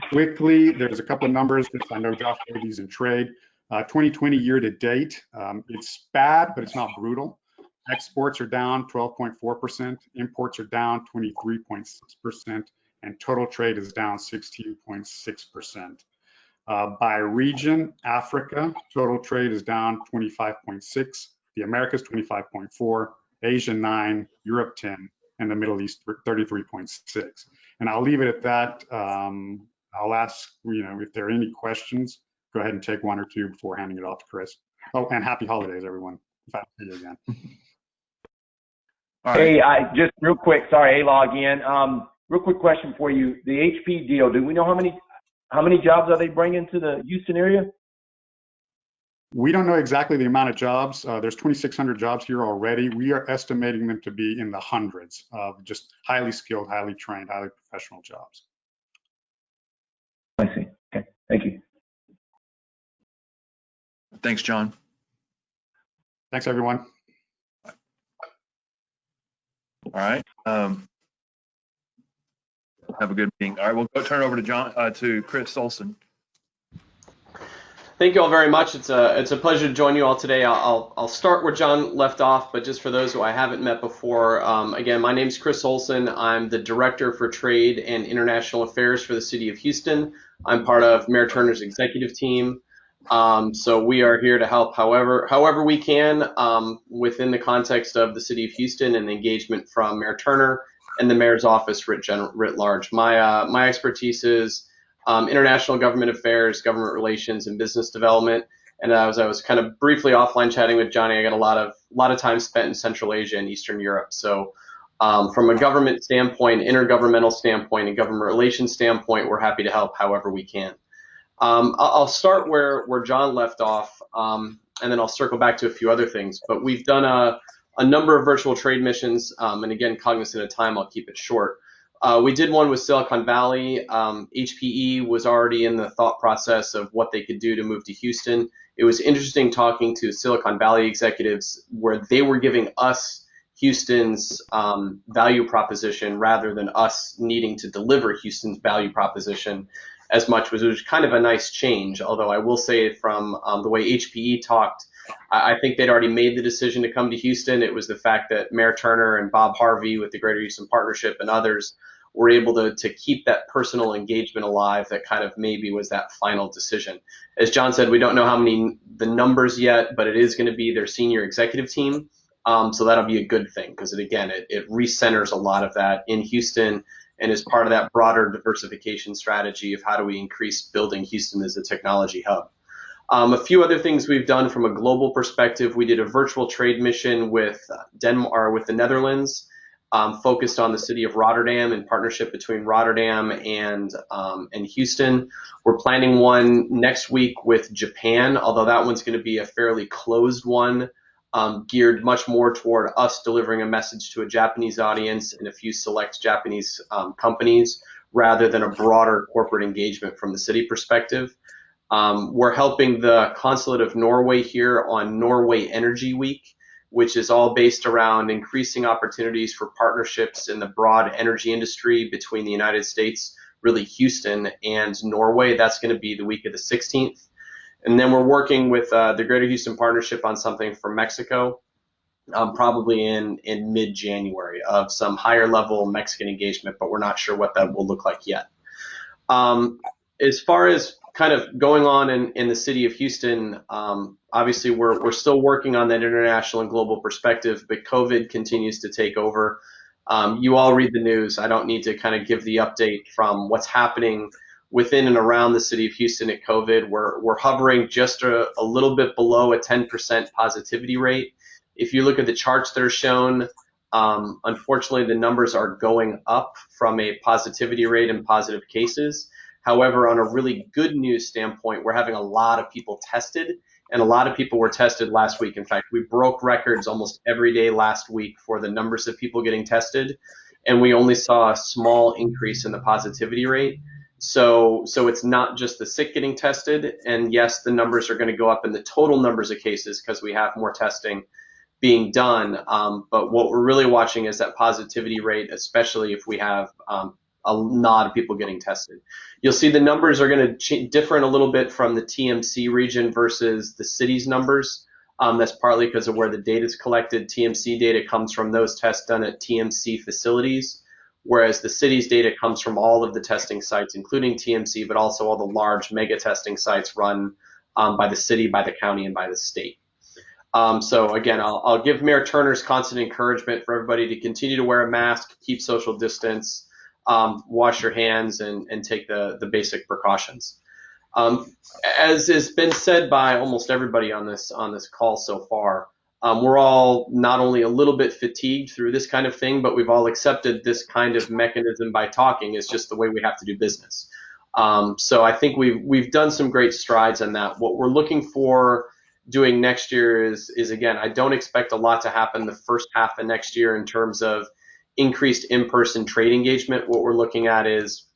Quickly, there's a couple of numbers that I know Josh gave these in trade. 2020 year to date, it's bad, but it's not brutal. Exports are down 12.4%, imports are down 23.6%, and total trade is down 16.6%. By region, Africa, total trade is down 25.6%, the Americas 25.4%, Asia 9%, Europe 10%, and the Middle East 33.6%. And I'll leave it at that. I'll ask, if there are any questions, go ahead and take one or two before handing it off to Chris. Oh, and happy holidays, everyone. If I don't see you again. All right. Hey, just real quick, sorry, A-Law again. Real quick question for you. The HP deal, do we know how many jobs are they bringing to the Houston area? We don't know exactly the amount of jobs. There's 2,600 jobs here already. We are estimating them to be in the hundreds of just highly skilled, highly trained, highly professional jobs. I see. Okay, thank you. Thanks, John. Thanks, everyone. All right. Have a good meeting. All right, we'll go turn over to Chris Olson. Thank you all very much. It's a pleasure to join you all today. I'll start where John left off, but just for those who I haven't met before, again, my name is Chris Olson. I'm the Director for Trade and International Affairs for the City of Houston. I'm part of Mayor Turner's executive team. So we are here to help however we can within the context of the City of Houston and the engagement from Mayor Turner and the Mayor's office writ large. My expertise is international government affairs, government relations, and business development. And as I was kind of briefly offline chatting with Johnny, I got a lot of time spent in Central Asia and Eastern Europe. So from a government standpoint, intergovernmental standpoint, and government relations standpoint, we're happy to help however we can. I'll start where John left off, and then I'll circle back to a few other things. But we've done a number of virtual trade missions, and again, cognizant of time, I'll keep it short. We did one with Silicon Valley. HPE was already in the thought process of what they could do to move to Houston. It was interesting talking to Silicon Valley executives where they were giving us Houston's value proposition rather than us needing to deliver Houston's value proposition as much, which was kind of a nice change. Although I will say from the way HPE talked, I think they'd already made the decision to come to Houston. It was the fact that Mayor Turner and Bob Harvey with the Greater Houston Partnership and others were able to keep that personal engagement alive that kind of maybe was that final decision. As John said, we don't know the numbers yet, but it is going to be their senior executive team. So that'll be a good thing because it recenters a lot of that in Houston and is part of that broader diversification strategy of how do we increase building Houston as a technology hub. A few other things we've done from a global perspective. We did a virtual trade mission with with the Netherlands, focused on the city of Rotterdam in partnership between Rotterdam and Houston. We're planning one next week with Japan, although that one's going to be a fairly closed one, geared much more toward us delivering a message to a Japanese audience and a few select Japanese companies, rather than a broader corporate engagement from the city perspective. We're helping the Consulate of Norway here on Norway Energy Week, which is all based around increasing opportunities for partnerships in the broad energy industry between the United States, really Houston, and Norway. That's going to be the week of the 16th. And then we're working with the Greater Houston Partnership on something for Mexico, probably in mid-January, of some higher level Mexican engagement, but we're not sure what that will look like yet. As far as kind of going on in the city of Houston, obviously we're still working on that international and global perspective, but COVID continues to take over. You all read the news. I don't need to kind of give the update from what's happening within and around the city of Houston at COVID. We're hovering just a little bit below a 10% positivity rate. If you look at the charts that are shown, unfortunately the numbers are going up from a positivity rate and positive cases. However, on a really good news standpoint, we're having a lot of people tested, and a lot of people were tested last week. In fact, we broke records almost every day last week for the numbers of people getting tested, and we only saw a small increase in the positivity rate. So it's not just the sick getting tested, and yes, the numbers are going to go up in the total numbers of cases because we have more testing being done. But what we're really watching is that positivity rate, especially if we have a lot of people getting tested. You'll see the numbers are going to differ a little bit from the TMC region versus the city's numbers. That's partly because of where the data is collected. TMC data comes from those tests done at TMC facilities, whereas the city's data comes from all of the testing sites, including TMC, but also all the large mega testing sites run by the city, by the county, and by the state. So again, I'll give Mayor Turner's constant encouragement for everybody to continue to wear a mask, keep social distance, wash your hands, and take the basic precautions. As has been said by almost everybody on this call so far, we're all not only a little bit fatigued through this kind of thing, but we've all accepted this kind of mechanism by talking is just the way we have to do business. So I think we've done some great strides on that. What we're looking for doing next year is again, I don't expect a lot to happen the first half of next year in terms of increased in-person trade engagement. What we're looking at is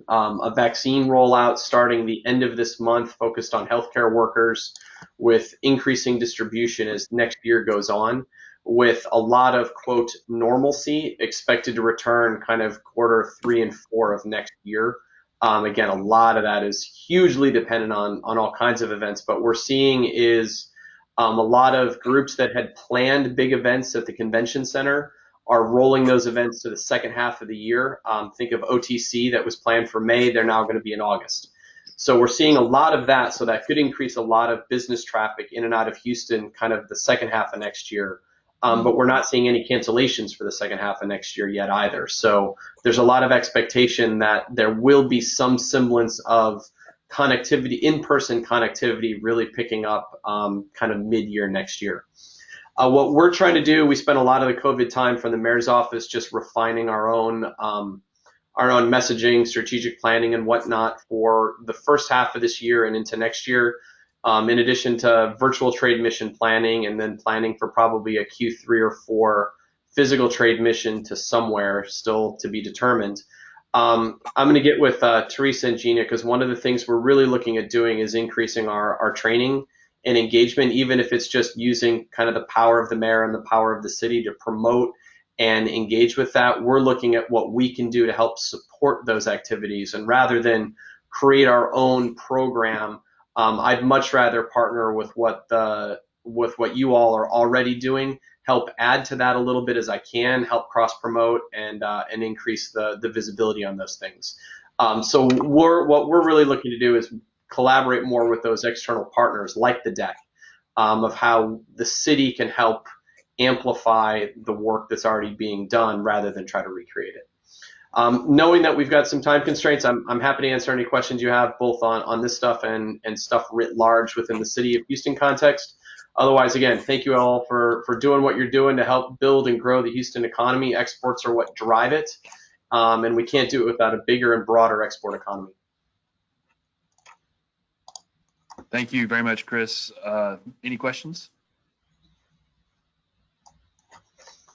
a vaccine rollout starting the end of this month, focused on healthcare workers, with increasing distribution as next year goes on, with a lot of, quote, normalcy expected to return kind of quarter 3 and 4 of next year. Again, a lot of that is hugely dependent on all kinds of events, but we're seeing is a lot of groups that had planned big events at the convention center are rolling those events to the second half of the year. Think of OTC that was planned for May, they're now going to be in August. So we're seeing a lot of that, so that could increase a lot of business traffic in and out of Houston kind of the second half of next year. But we're not seeing any cancellations for the second half of next year yet either. So there's a lot of expectation that there will be some semblance of connectivity, in-person connectivity, really picking up kind of mid-year next year. What we're trying to do, we spent a lot of the COVID time from the mayor's office just refining our own messaging, strategic planning, and whatnot for the first half of this year and into next year. In addition to virtual trade mission planning, and then planning for probably a Q3 or 4 physical trade mission to somewhere still to be determined. I'm going to get with Teresa and Gina, because one of the things we're really looking at doing is increasing our training and engagement, even if it's just using kind of the power of the mayor and the power of the city to promote and engage with that. We're looking at what we can do to help support those activities, and rather than create our own program, I'd much rather partner with what you all are already doing, help add to that a little bit as I can, help cross promote and increase the visibility on those things. So what we're really looking to do is collaborate more with those external partners like the DEC, of how the city can help amplify the work that's already being done rather than try to recreate it. Knowing that we've got some time constraints, I'm happy to answer any questions you have, both on this stuff and stuff writ large within the city of Houston context. Otherwise, again, thank you all for doing what you're doing to help build and grow the Houston economy. Exports are what drive it, and we can't do it without a bigger and broader export economy. Thank you very much, Chris. Any questions?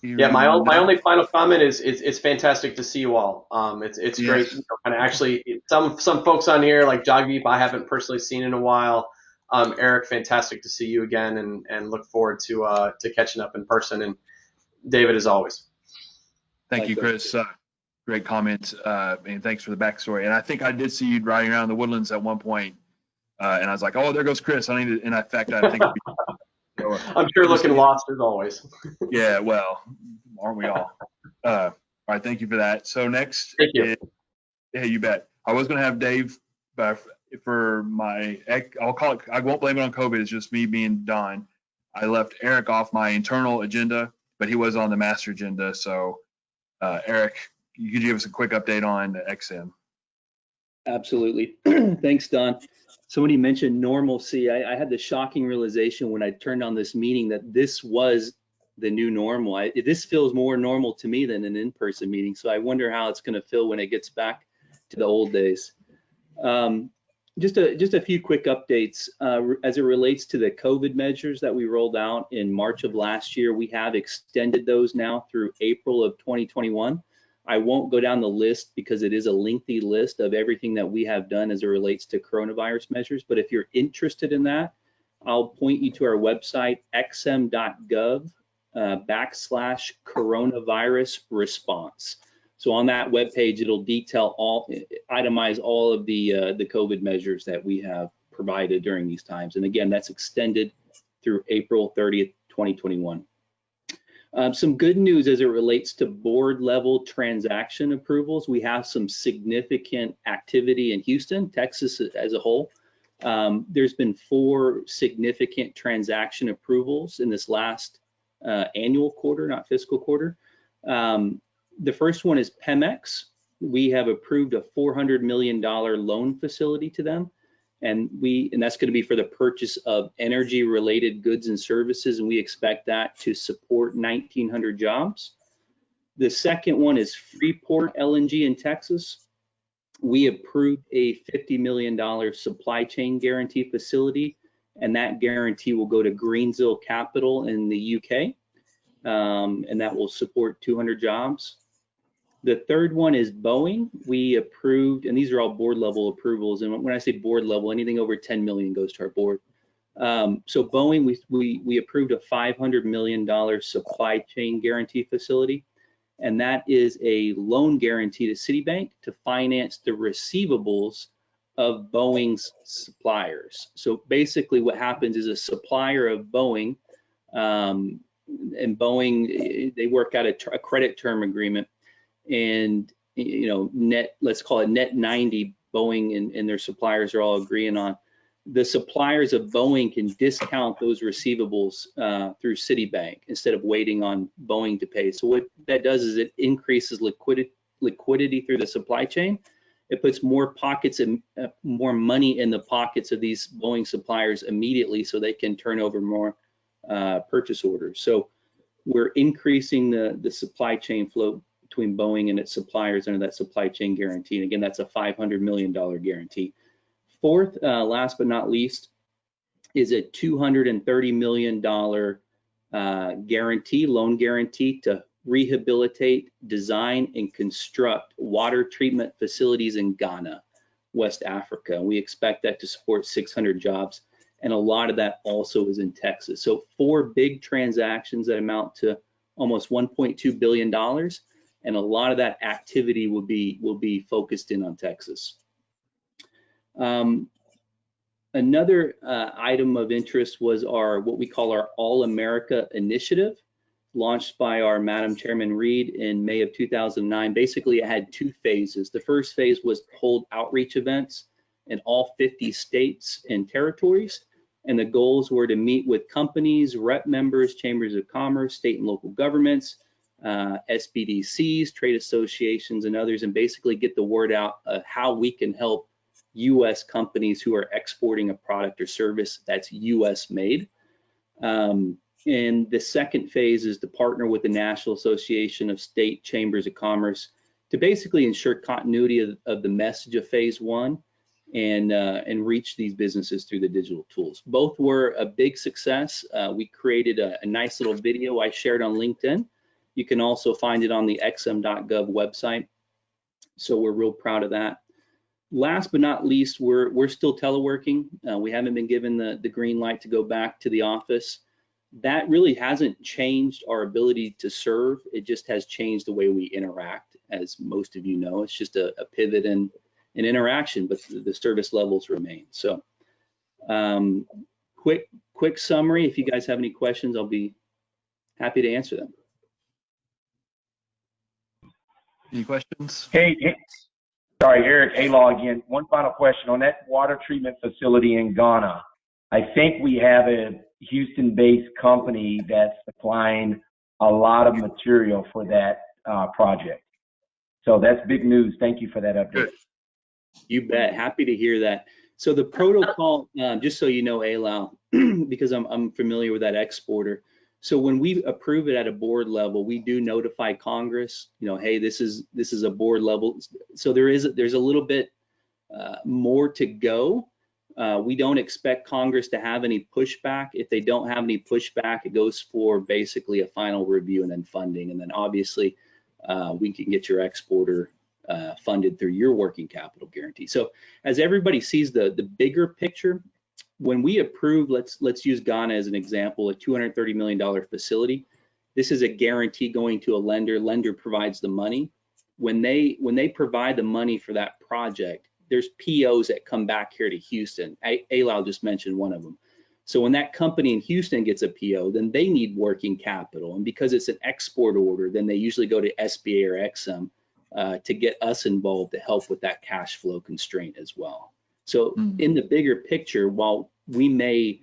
Yeah, my only final comment is it's fantastic to see you all. It's Yes. great. And actually, some folks on here like Jagdeep I haven't personally seen in a while. Eric, fantastic to see you again, and look forward to catching up in person. And David, as always. Thank you, Chris. Great comment, and thanks for the backstory. And I think I did see you riding around the Woodlands at one point, and I was like, "Oh, there goes Chris." I need to, and in fact, I think I'm sure looking lost as always. Yeah, well, aren't we all? All right, thank you for that. So next, thank you. Hey, you bet. I was going to have Dave for my, I'll call it, I won't blame it on COVID. It's just me being Don. I left Eric off my internal agenda, but he was on the master agenda. So Eric, you could give us a quick update on XM. Absolutely. Thanks, Don. Somebody mentioned normalcy. I had the shocking realization when I turned on this meeting that this was the new normal. This feels more normal to me than an in-person meeting. So I wonder how it's going to feel when it gets back to the old days. Just a few quick updates as it relates to the COVID measures that we rolled out in March of last year. We have extended those now through April of 2021. I won't go down the list because it is a lengthy list of everything that we have done as it relates to coronavirus measures. But if you're interested in that, I'll point you to our website, xm.gov /coronavirus response. So on that webpage, it'll itemize all of the COVID measures that we have provided during these times. And again, that's extended through April 30th, 2021. Some good news as it relates to board level transaction approvals. We have some significant activity in Houston, Texas as a whole. There's been 4 significant transaction approvals in this last annual quarter, not fiscal quarter. The first one is Pemex. We have approved a $400 million loan facility to them. And that's going to be for the purchase of energy related goods and services. And we expect that to support 1,900 jobs. The second one is Freeport LNG in Texas. We approved a $50 million supply chain guarantee facility, and that guarantee will go to Greensville Capital in the UK. And that will support 200 jobs. The third one is Boeing. We approved, and these are all board level approvals. And when I say board level, anything over 10 million goes to our board. So Boeing, we approved a $500 million supply chain guarantee facility. And that is a loan guarantee to Citibank to finance the receivables of Boeing's suppliers. So basically what happens is a supplier of Boeing, and Boeing, they work out a credit term agreement. And let's call it net 90, Boeing and their suppliers are all agreeing on. The suppliers of Boeing can discount those receivables through Citibank instead of waiting on Boeing to pay. So what that does is it increases liquidity through the supply chain. It puts more pockets and more money in the pockets of these Boeing suppliers immediately so they can turn over more purchase orders. So we're increasing the supply chain flow between Boeing and its suppliers under that supply chain guarantee. And again, that's a $500 million guarantee. Fourth, last but not least, is a $230 million loan guarantee to rehabilitate, design, and construct water treatment facilities in Ghana, West Africa. We expect that to support 600 jobs. And a lot of that also is in Texas. So 4 big transactions that amount to almost $1.2 billion. And a lot of that activity will be focused in on Texas. Another item of interest was what we call our All America Initiative, launched by our Madam Chairman Reed in May of 2009. Basically, it had 2 phases. The first phase was to hold outreach events in all 50 states and territories. And the goals were to meet with companies, rep members, chambers of commerce, state and local governments, SBDCs, trade associations, and others, and basically get the word out how we can help U.S. companies who are exporting a product or service that's U.S. made. And the second phase is to partner with the National Association of State Chambers of Commerce to basically ensure continuity of the message of phase one and reach these businesses through the digital tools. Both were a big success. We created a nice little video I shared on LinkedIn. You can also find it on the xm.gov website. So we're real proud of that. Last but not least, we're still teleworking. We haven't been given the green light to go back to the office. That really hasn't changed our ability to serve. It just has changed the way we interact. As most of you know, it's just a pivot in interaction, but the service levels remain. So quick summary. If you guys have any questions, I'll be happy to answer them. Any questions? Hey, sorry, Eric Alaw again. One final question on that water treatment facility in Ghana. I think we have a Houston-based company that's supplying a lot of material for that project. So that's big news. Thank you for that update. Good. You bet. Happy to hear that. So the protocol, just so you know, Alaw, because I'm familiar with that exporter. So when we approve it at a board level, we do notify Congress, you know, hey, this is a board level. So there's a little bit more to go. We don't expect Congress to have any pushback. If they don't have any pushback, it goes for basically a final review and then funding. And then obviously we can get your exporter funded through your working capital guarantee. So as everybody sees the bigger picture, when we approve, let's use Ghana as an example, a $230 million facility. This is a guarantee going to a lender. Lender provides the money. When they provide the money for that project, there's POs that come back here to Houston. Alaw just mentioned one of them. So when that company in Houston gets a PO, then they need working capital. And because it's an export order, then they usually go to SBA or XM to get us involved to help with that cash flow constraint as well. So in the bigger picture, while we may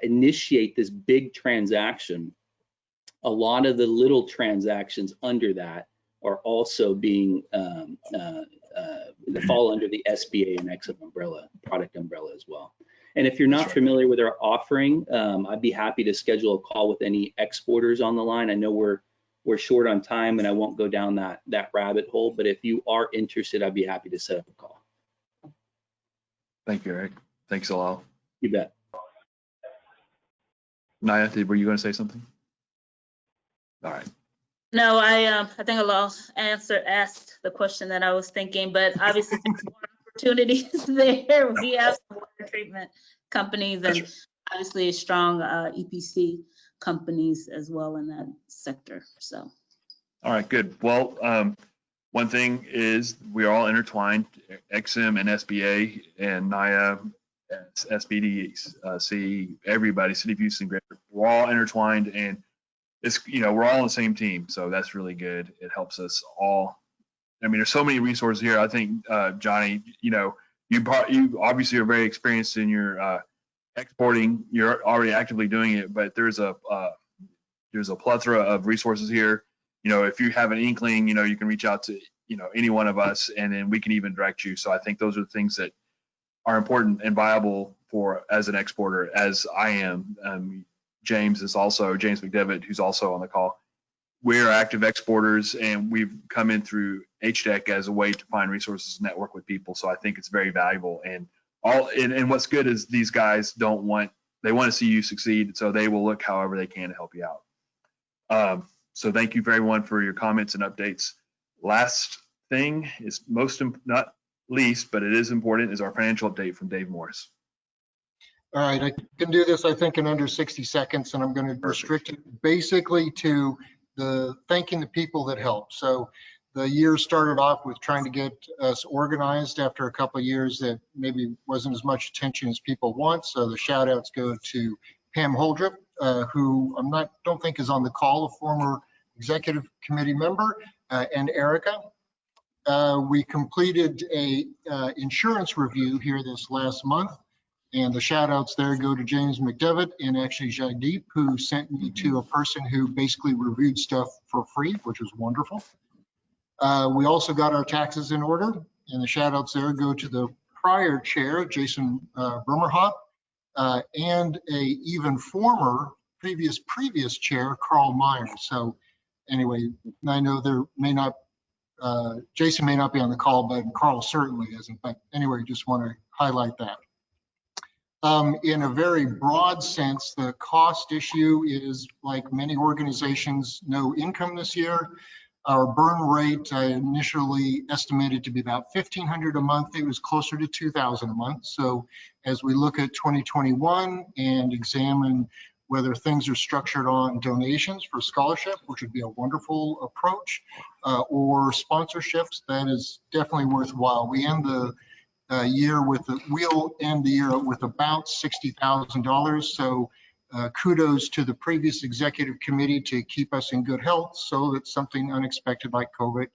initiate this big transaction, a lot of the little transactions under that are also being fall under the SBA and XM umbrella, product umbrella as well. And if you're not familiar with our offering, I'd be happy to schedule a call with any exporters on the line. I know we're short on time and I won't go down that rabbit hole, but if you are interested, I'd be happy to set up a call. Thank you, Eric. Thanks, Alaw. You bet. Naya, were you going to say something? All right. No, I think Alaw asked the question that I was thinking, but obviously there's more opportunities there. We have some water treatment companies and obviously strong EPC companies as well in that sector. So. All right, good. Well, one thing is we are all intertwined, XM and SBA and NIA, SBDC, everybody, City of Houston, we're all intertwined and it's, you know, we're all on the same team. So that's really good. It helps us all. I mean, there's so many resources here. I think, Johnny, you know, you obviously are very experienced in your exporting. You're already actively doing it, but there's a plethora of resources here. You know, if you have an inkling, you know, you can reach out to, you know, any one of us and then we can even direct you. So I think those are the things that are important and viable for as an exporter, as I am. James McDevitt, who's also on the call. We're active exporters and we've come in through HDEC as a way to find resources and network with people. So I think it's very valuable. And what's good is these guys they want to see you succeed. So they will look however they can to help you out. So thank you for everyone for your comments and updates. Last thing is not least, but it is important, is our financial update from Dave Morris. All right, I can do this, I think, in under 60 seconds, and I'm going to restrict it basically to thanking the people that helped. So the year started off with trying to get us organized after a couple of years that maybe wasn't as much attention as people want. So the shout outs go to Pam Holdrip, who don't think is on the call, a former executive committee member, and Erica. We completed a insurance review here this last month. And the shout outs there go to James McDevitt and actually Jagdeep, who sent me to a person who basically reviewed stuff for free, which was wonderful. We also got our taxes in order, and the shout outs there go to the prior chair, Jason Bremerhop, and a even former previous chair, Carl Meyer. So anyway, I know there may not, Jason may not be on the call, but Carl certainly isn't. But anyway, just want to highlight that. In a very broad sense, the cost issue is, like many organizations, no income this year. Our burn rate I initially estimated to be about $1,500 a month. It was closer to $2,000 a month. So as we look at 2021 and examine whether things are structured on donations for scholarship, which would be a wonderful approach, or sponsorships, that is definitely worthwhile. We'll end the year with about $60,000. So kudos to the previous executive committee to keep us in good health so that something unexpected like COVID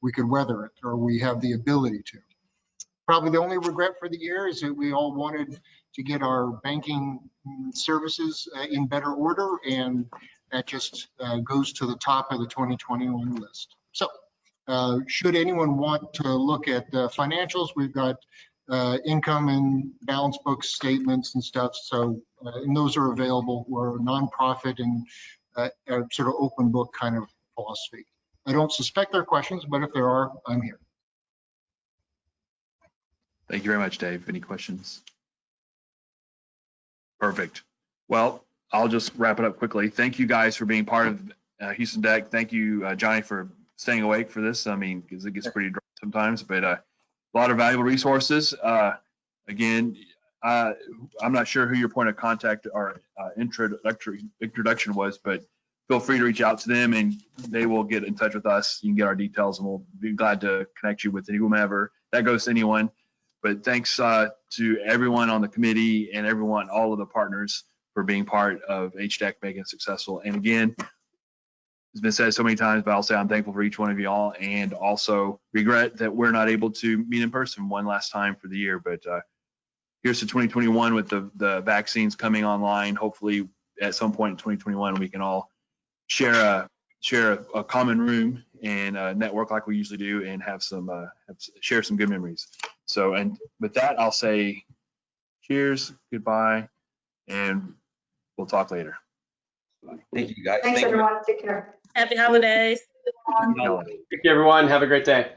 we could weather it, or we have the ability to. Probably the only regret for the year is that we all wanted to get our banking services in better order, and that just goes to the top of the 2021 list. So should anyone want to look at the financials, we've got income and balance book statements and stuff. So, and those are available. We're a nonprofit and a sort of open book kind of philosophy. I don't suspect there are questions, but if there are, I'm here. Thank you very much, Dave. Any questions? Perfect. Well, I'll just wrap it up quickly. Thank you guys for being part of Houston DEC. Thank you, Johnny, for staying awake for this. I mean, because it gets pretty dry sometimes, but a lot of valuable resources. Again, I'm not sure who your point of contact or introduction was, but feel free to reach out to them and they will get in touch with us. You can get our details and we'll be glad to connect you with whomever. That goes to anyone. But thanks to everyone on the committee and everyone, all of the partners, for being part of HDEC making it successful. And again, it's been said so many times, but I'll say I'm thankful for each one of you all, and also regret that we're not able to meet in person one last time for the year. But here's to 2021 with the vaccines coming online. Hopefully at some point in 2021, we can all share a common room and network like we usually do, and have share some good memories. So, and with that, I'll say cheers, goodbye, and we'll talk later. Thank you, guys. Thanks, everyone. Take care. Happy holidays. Thank you, everyone. Have a great day.